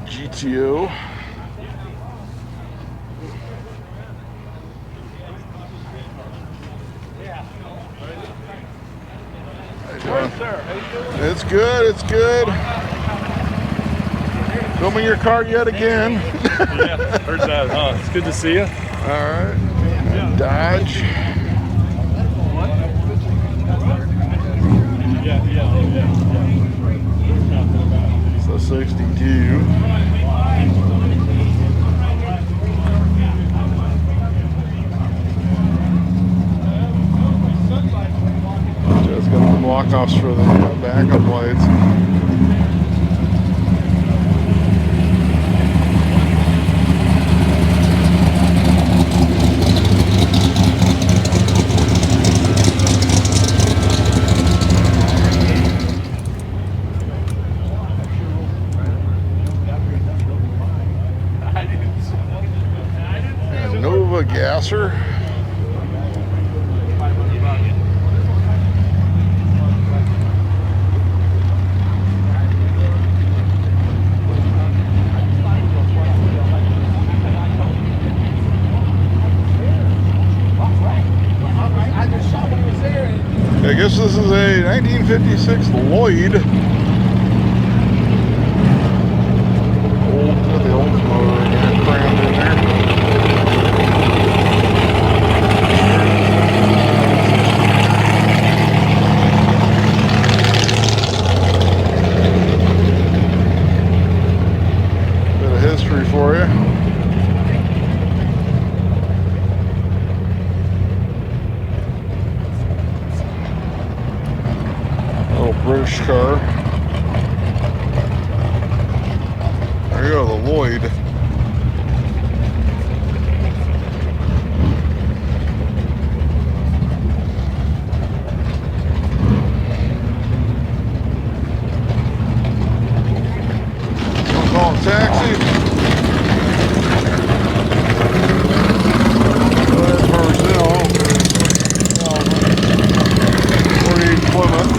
GTO. It's good, it's good. Filming your car yet again. Yeah, heard that, huh? It's good to see you. All right. Dodge. It's a 62. Just got the block-offs for the backup lights. And Nova gasser. I guess this is a 1956 Lloyd. The old motor again, crammed in there. Bit of history for you. British car. There you go, the Lloyd. Don't call it taxi. That's for sale. 48 Plymouth.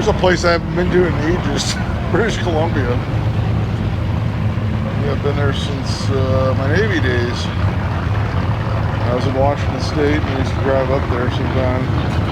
Here's a place I haven't been to in ages. British Columbia. Yeah, I've been there since my Navy days. I was in Washington State and I used to drive up there sometimes.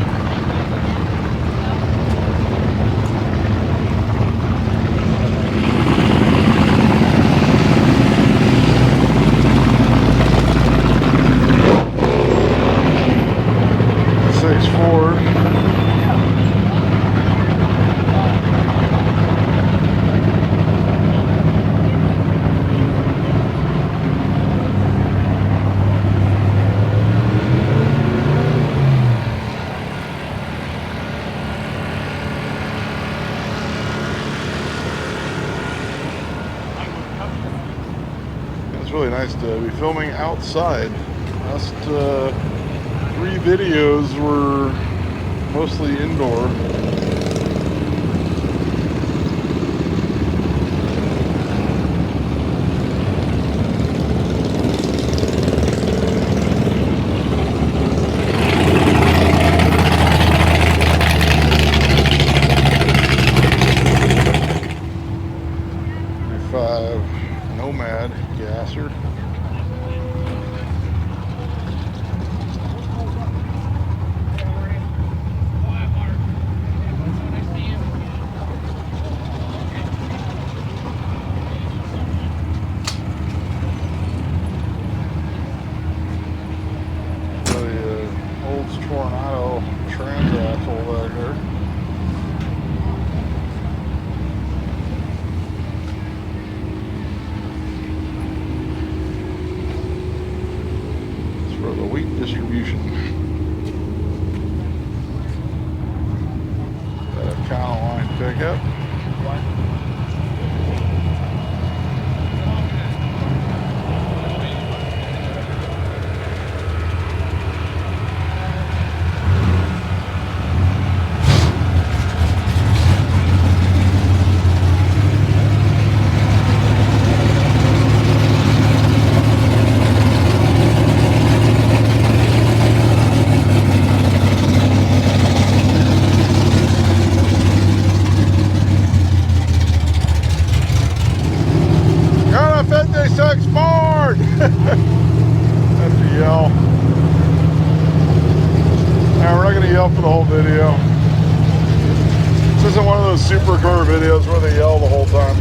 Really nice to be filming outside. Last 3 videos were mostly indoor. Nomad gasser. The olds tornado transaxle back there. For the wheat distribution. Got a cow line pickup. Sucks board! Have to yell. Now, we're not going to yell for the whole video. This isn't one of those supercar videos where they yell the whole time.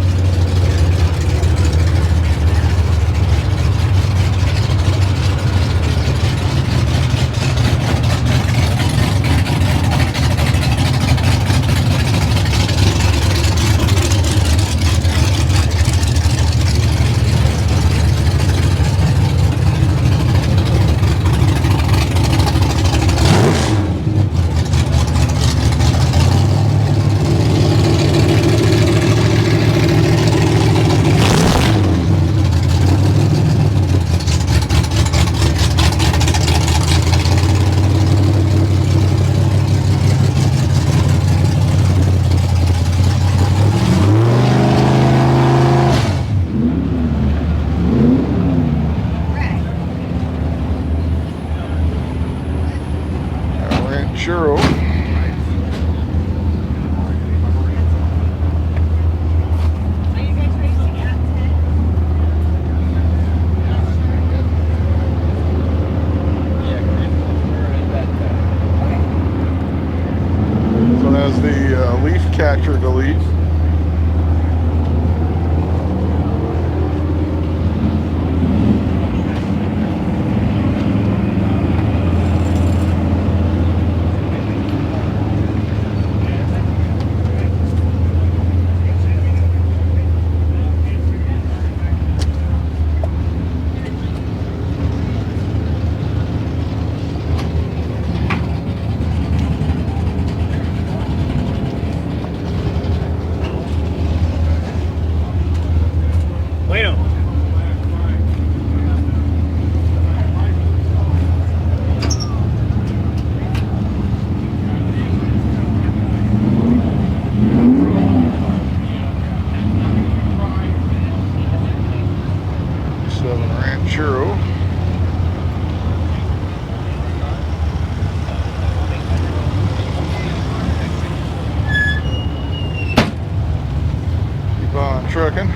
Churro. So that's the leaf catcher delete. on trucking.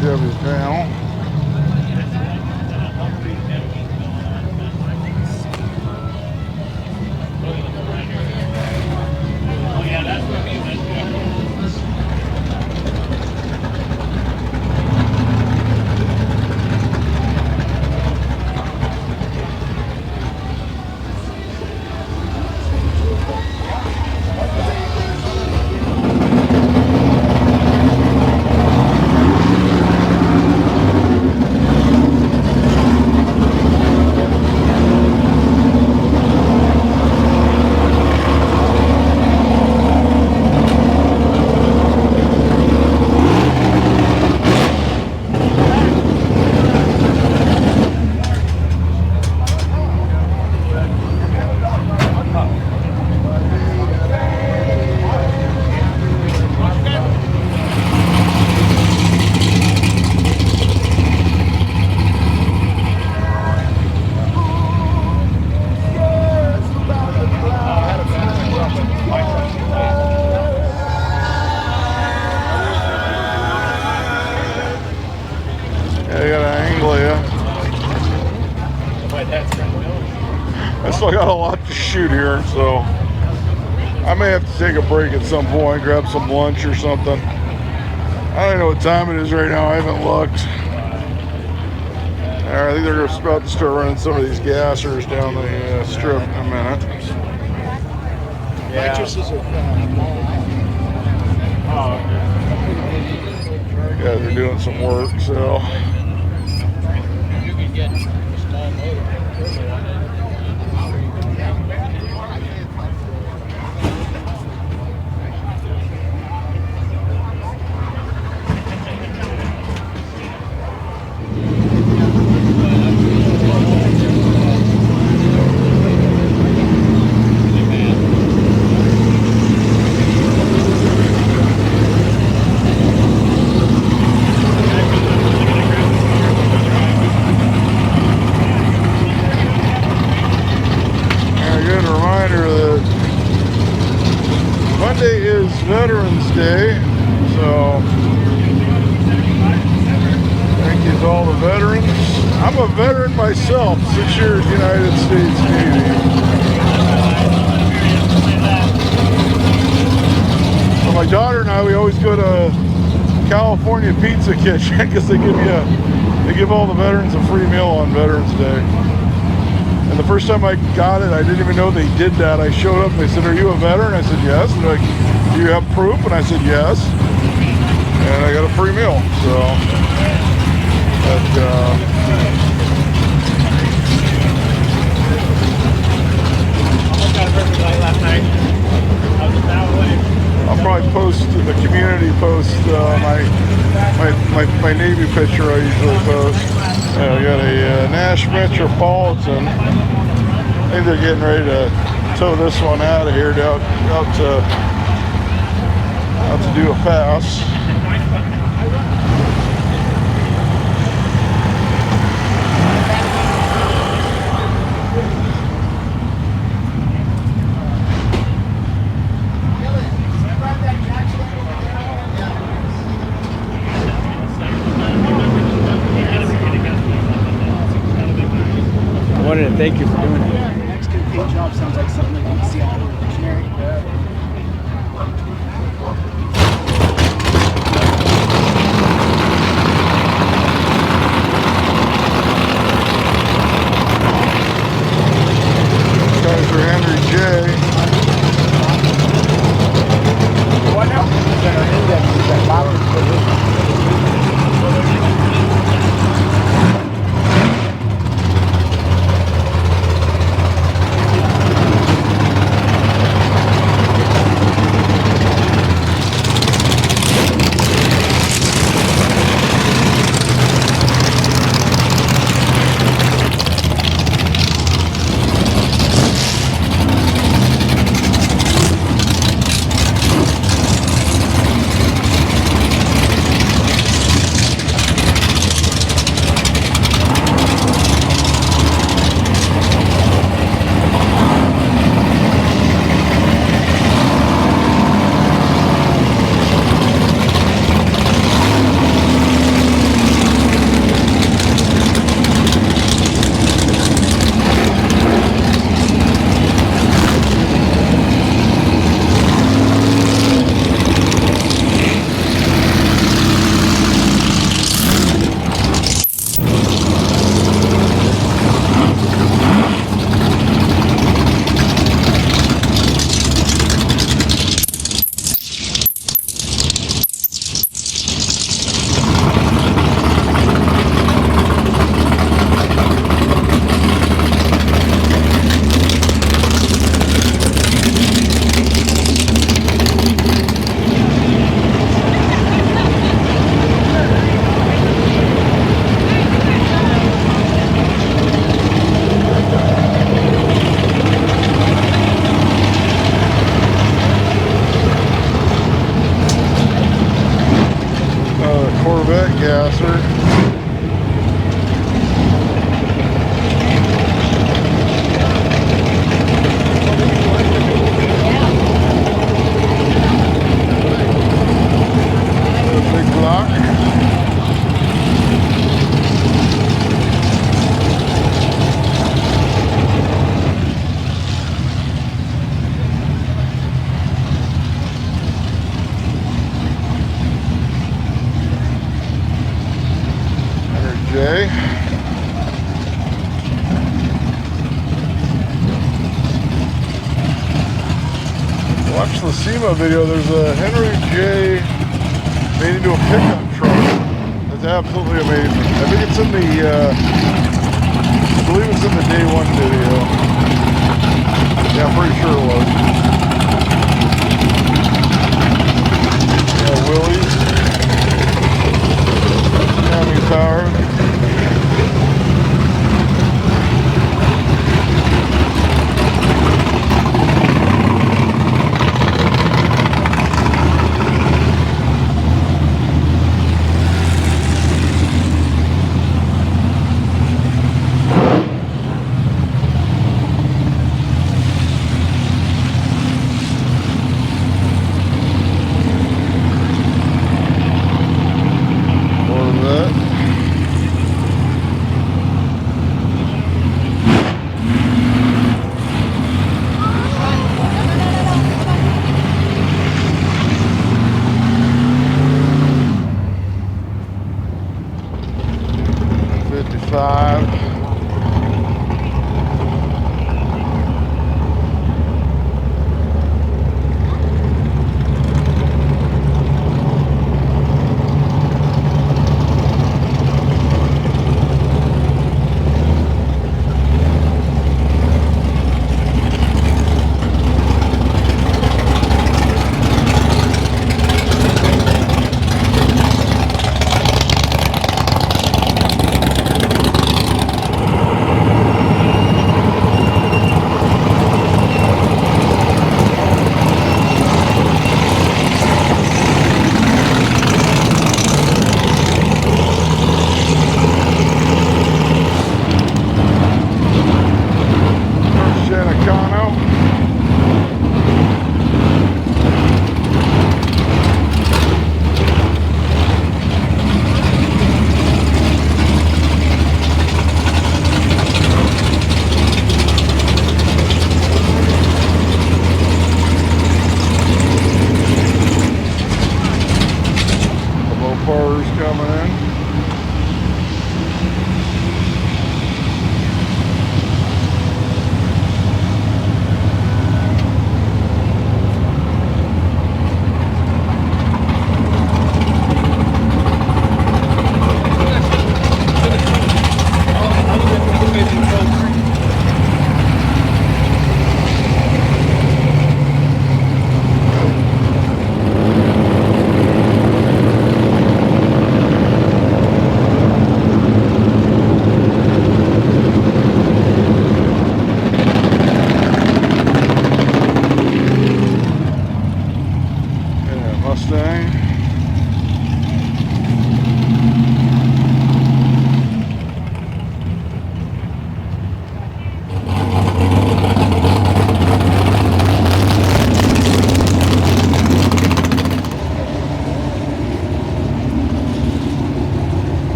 Chevy's down. I still got a lot to shoot here, so I may have to take a break at some point, grab some lunch or something. I don't know what time it is right now. I haven't looked. All right, I think they're about to start running some of these gassers down the strip in a minute. Yeah. Yeah, they're doing some work, so. You can get a small motor turbo on it. Monday is Veterans Day, so thank you to all the veterans. I'm a veteran myself, 6 years United States Navy. So my daughter and I, we always go to California Pizza Kitchen because they give all the veterans a free meal on Veterans Day. And the first time I got it, I didn't even know they did that. I showed up and they said, "Are you a veteran?" I said, "Yes." And they're like, "Do you have proof?" And I said, "Yes." And I got a free meal. So, I'll probably post in the community post my Navy picture I usually post. We got a Nash Metropolitan. I think they're getting ready to tow this one out of here out to do a pass. I wanted to thank you for doing it. Next campaign job sounds like something that you can see on the dictionary. passer. Big block. Jay. Watch the SEMA video. There's a Henry J made into a pickup truck. That's absolutely amazing. I think it's in the, I believe it's in the day one video. Yeah, I'm pretty sure it was. Yeah, Willie's. County Power.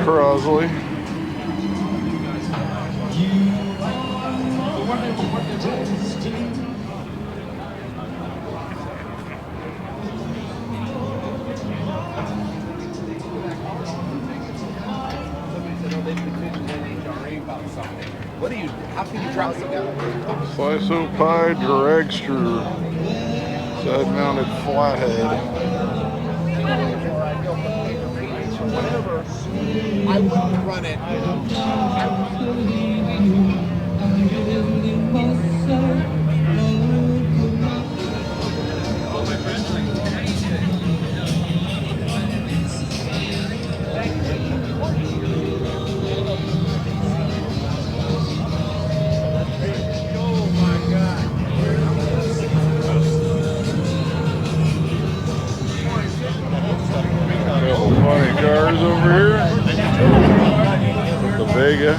Crosley. What do you, how can you drop it down? Slice of pie dragster. Side mounted flathead. Whatever. I wouldn't run it. Couple funny cars over here. The Vega.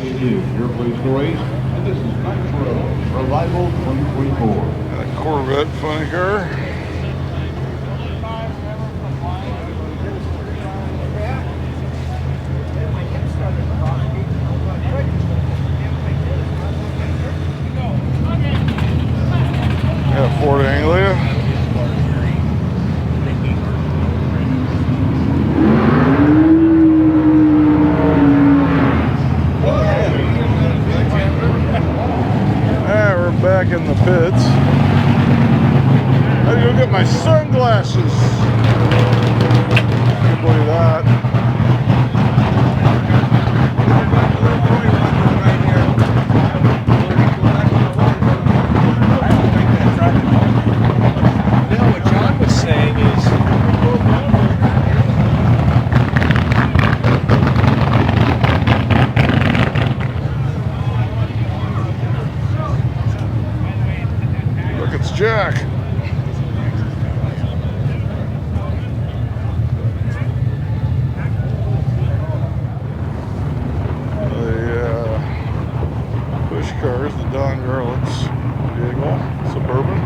It is your place to race, and this is Nitro Revival 2024. A Corvette funny car. Yeah, Ford Anglia. Alright, we're back in the pits. I had to go get my sunglasses. Can't believe that. What John was saying is, Look, it's Jack. Push cars, the Don Garlett's vehicle, Suburban.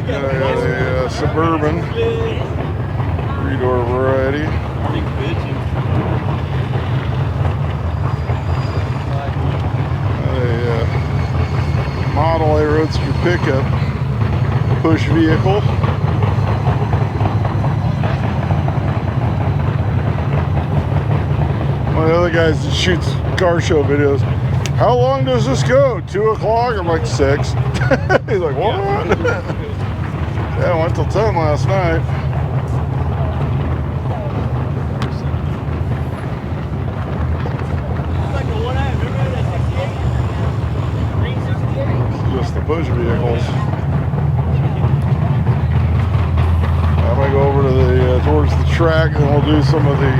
A Suburban, three-door variety. A Model A Roadster pickup, push vehicle. One of the other guys that shoots car show videos. How long does this go? 2 o'clock? I'm like 6. He's like, what? Yeah, I went till 10 last night. Just the push vehicles. I'm gonna go over to the towards the track, and we'll do some of the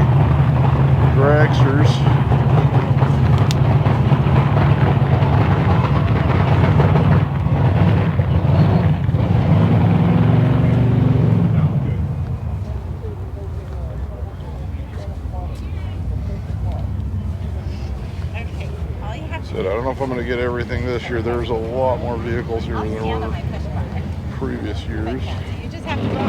dragsters. Said I don't know if I'm going to get everything this year. There's a lot more vehicles here than there were previous years. You just have to go.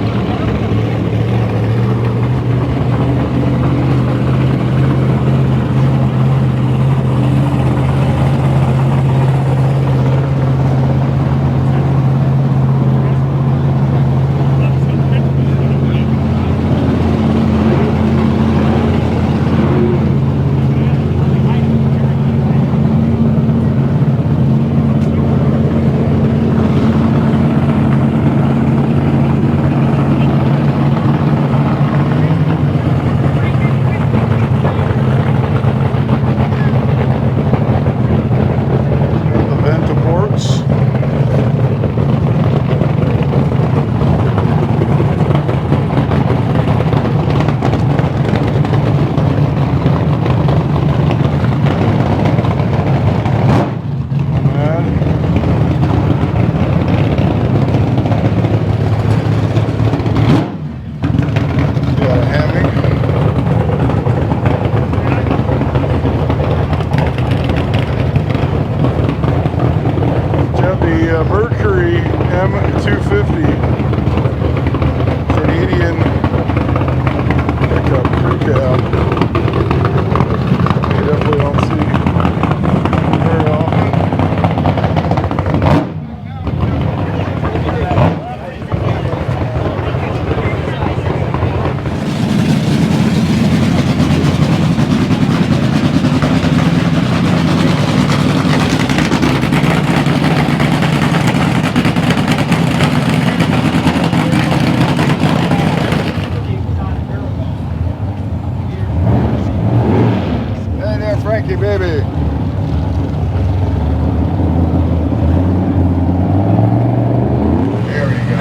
M250 Canadian pickup crew cab. You definitely don't see very often. Hey there, Frankie, baby. There we go.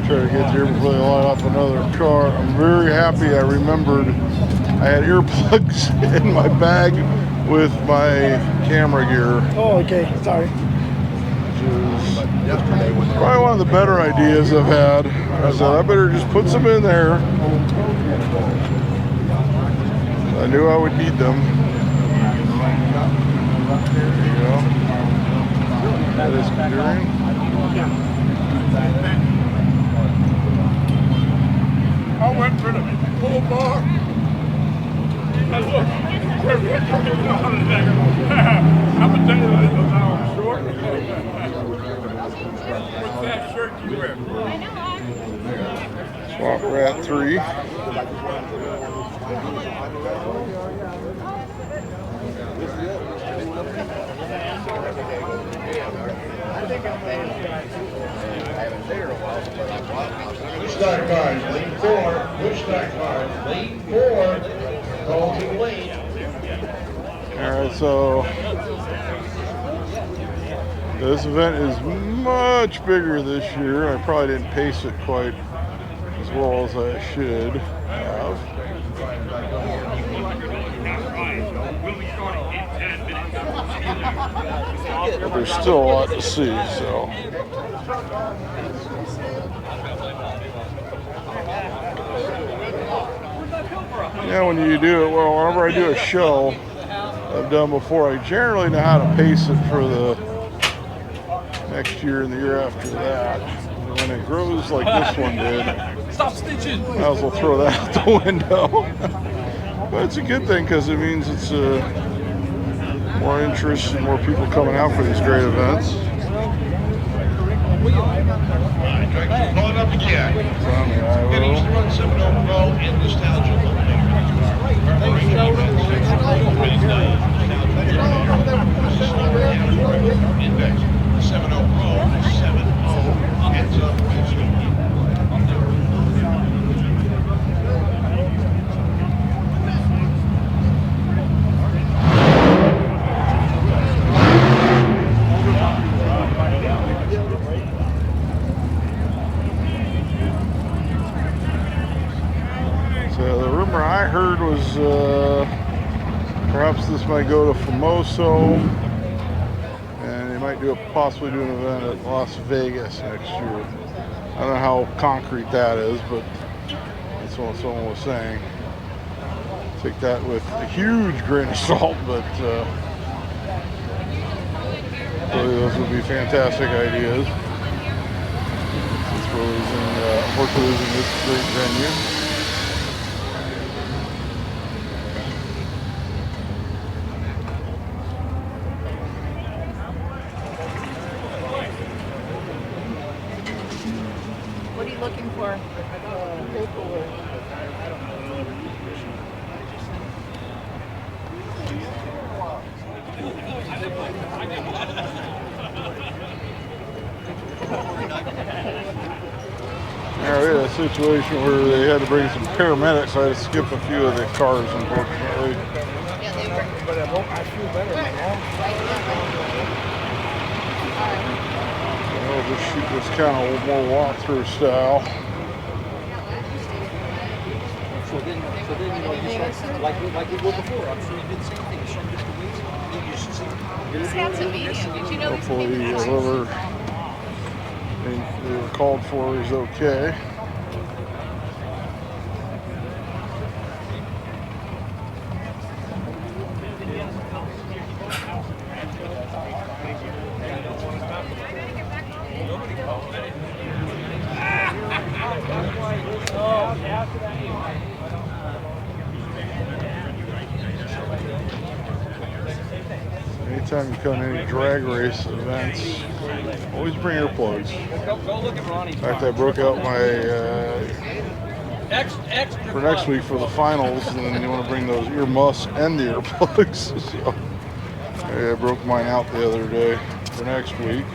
Try to get here before they light up another car. I'm very happy I remembered I had earplugs in my bag with my camera gear. Oh, okay. Sorry. Which is probably one of the better ideas I've had. I said I better just put some in there. I knew I would need them. There you go. That is Honduran. I went for the full bar. And look, I'm gonna tell you that now I'm short. What's that shirt you wear? Swamp Rat 3. Push start cars, lead 4. Push start cars, lead 4. Call to lead. Alright, so this event is much bigger this year. I probably didn't pace it quite as well as I should have. But there's still a lot to see, so. Yeah, when you do it, well, whenever I do a show I've done before, I generally know how to pace it for the next year and the year after that. And when it grows like this one did, Stop stitching! I as well throw that out the window. But it's a good thing because it means it's more interest and more people coming out for these great events. Dragsters pulling up again. Get east to run 7 overall in nostalgia. Index 7 overall, 7-0 ends up. So the rumor I heard was perhaps this might go to Famoso, and they might possibly do an event at Las Vegas next year. I don't know how concrete that is, but that's what someone was saying. Take that with a huge grain of salt, but really those would be fantastic ideas. Since we're unfortunately losing this great venue. What are you looking for? Yeah, we had a situation where they had to bring some paramedics. I had to skip a few of the cars, unfortunately. But I feel better now. We'll just shoot this kind of more walkthrough style. So then, you know, you start, like we were before, I'm sure you did the same thing. You start just the wheels, then you just see. These hats are medium. Did you know these Hopefully, whoever they were called for is okay. Anytime you come to any drag race events, always bring earplugs. Go look at Ronnie's. In fact, I broke out my for next week for the finals, and then you want to bring those ear muffs and the earplugs. So I broke mine out the other day for next week.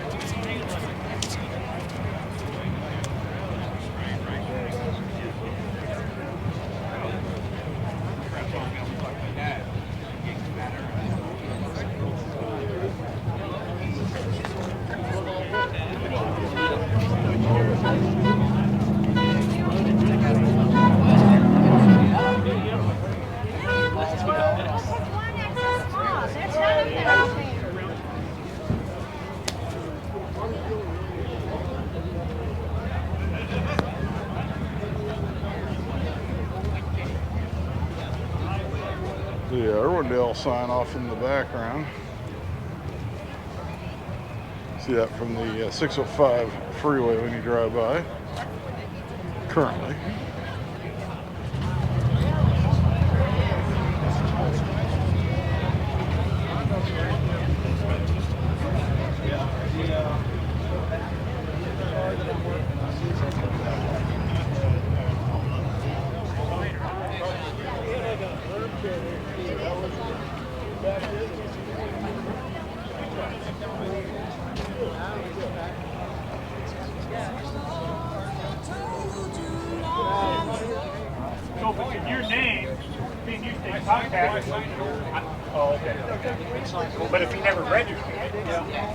The Irwindale sign off in the background. See that from the 605 freeway when you drive by. Currently. So if it's in your name, being used in contact. Oh, okay. But if he never registered it,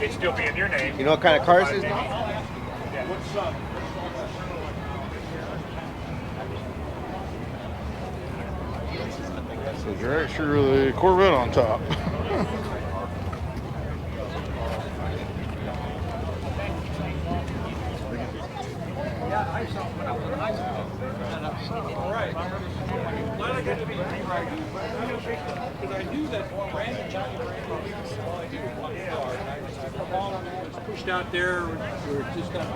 it'd still be in your name. You know what kind of car this is now? So dragster with a Corvette on top. All right. Glad I got to be rewriting. Because I knew that Brandon Johnny was pushed out there. We're just going to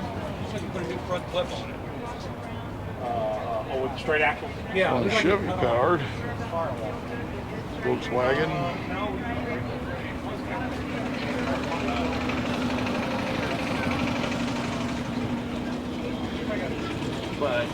put a new front clip on it. With the straight axle? Yeah. On Chevy powered. Volkswagen. But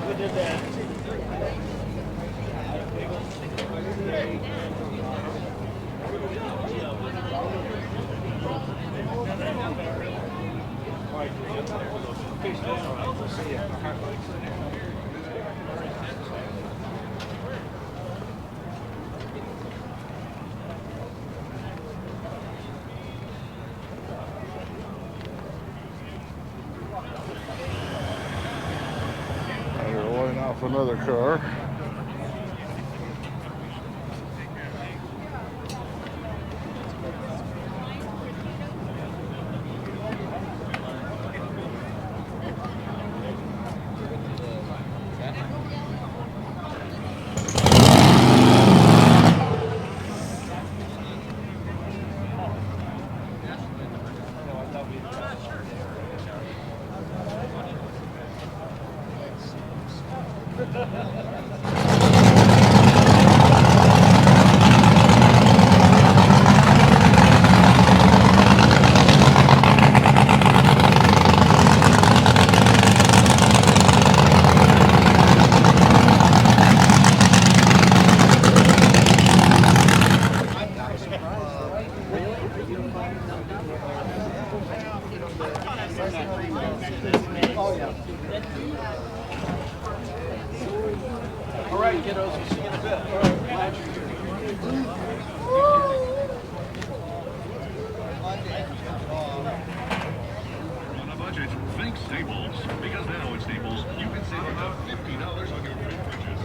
we did that. They're rolling off another car. All right, kiddos, we'll see you in a bit. Glad you're here. On a budget, think Staples. Because now at Staples, you can save about $50 on your fridge purchase.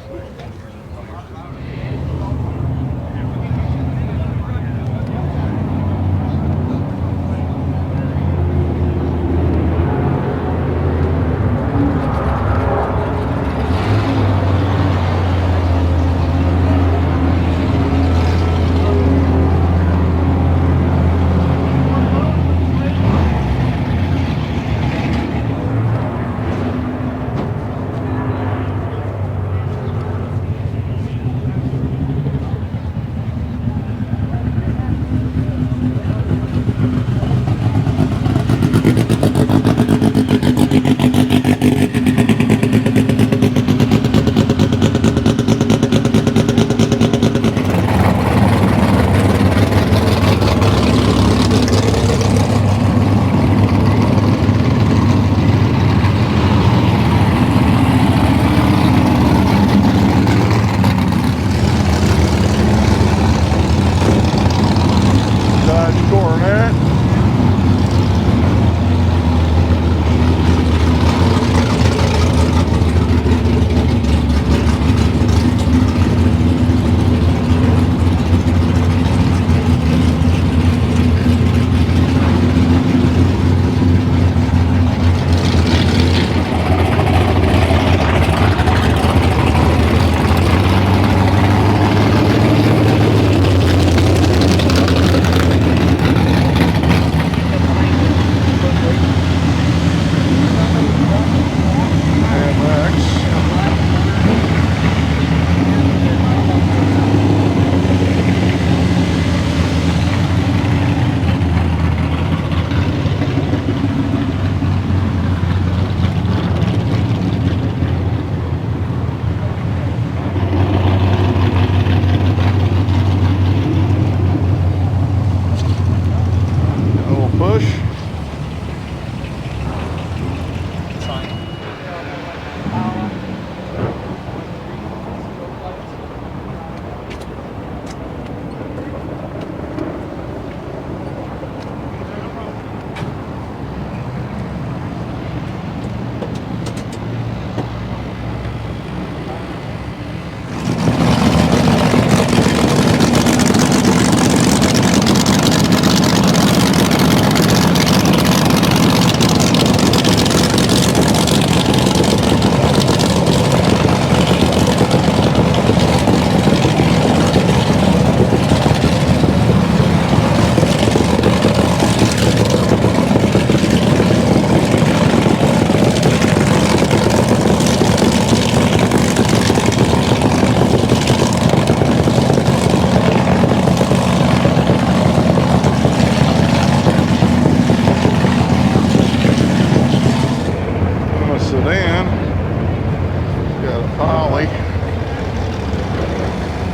got a poly.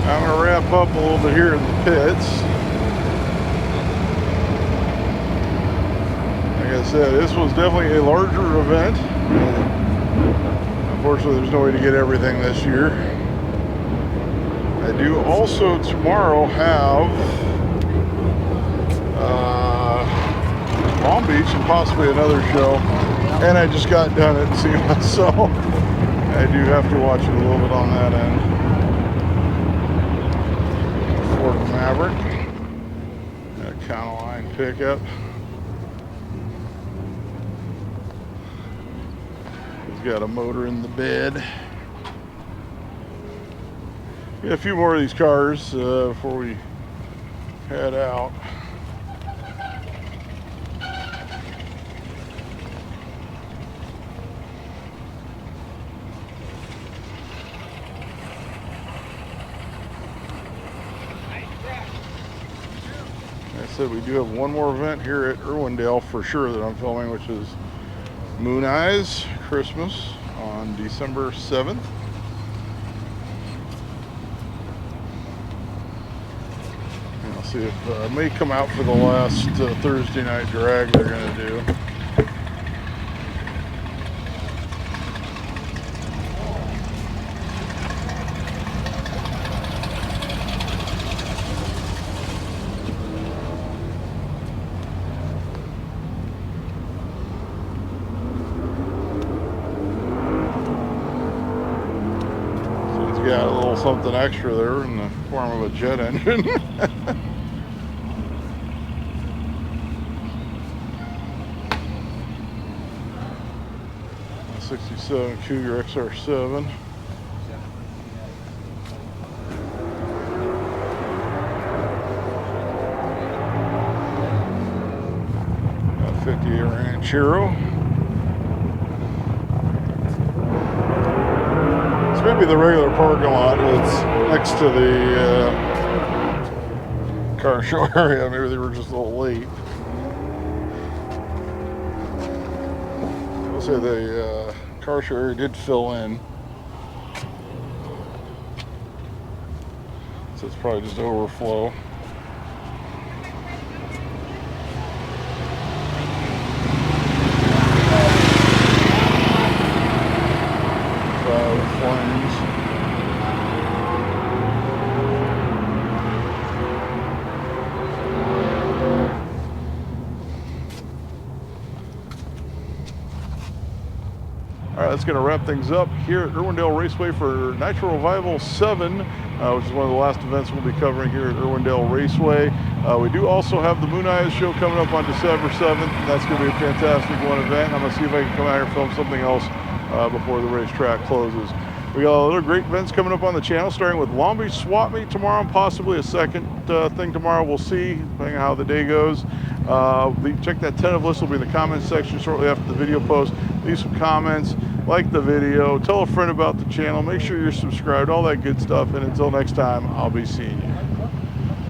I'm going to wrap up a little bit here in the pits. Like I said, this was definitely a larger event. Unfortunately, there's no way to get everything this year. I do also tomorrow have Long Beach and possibly another show. And I just got done at SEMA, so I do have to watch it a little bit on that end. Ford Maverick. Got a Counterline pickup. He's got a motor in the bed. Get a few more of these cars before we head out. Like I said, we do have one more event here at Irwindale for sure that I'm filming, which is Moon Eyes Christmas on December 7th. And I'll see if I may come out for the last Thursday night drag they're going to do. Got a little something extra there in the form of a jet engine. A 67 Cougar XR7. A 58 Ranchero. Maybe the regular parking lot that's next to the car show area. Maybe they were just a little late. I'll say the car show area did fill in. So it's probably just overflow. All right, that's going to wrap things up here at Irwindale Raceway for Nitro Revival 7, which is one of the last events we'll be covering here at Irwindale Raceway. We do also have the Moon Eyes show coming up on December 7th. That's going to be a fantastic one event. I'm going to see if I can come out here and film something else before the racetrack closes. We got other great events coming up on the channel, starting with Long Beach Swap Meet tomorrow and possibly a second thing tomorrow. We'll see, depending on how the day goes. Check that tentative list. Will be in the comments section shortly after the video post. Leave some comments, like the video, tell a friend about the channel, make sure you're subscribed, all that good stuff. And until next time, I'll be seeing you.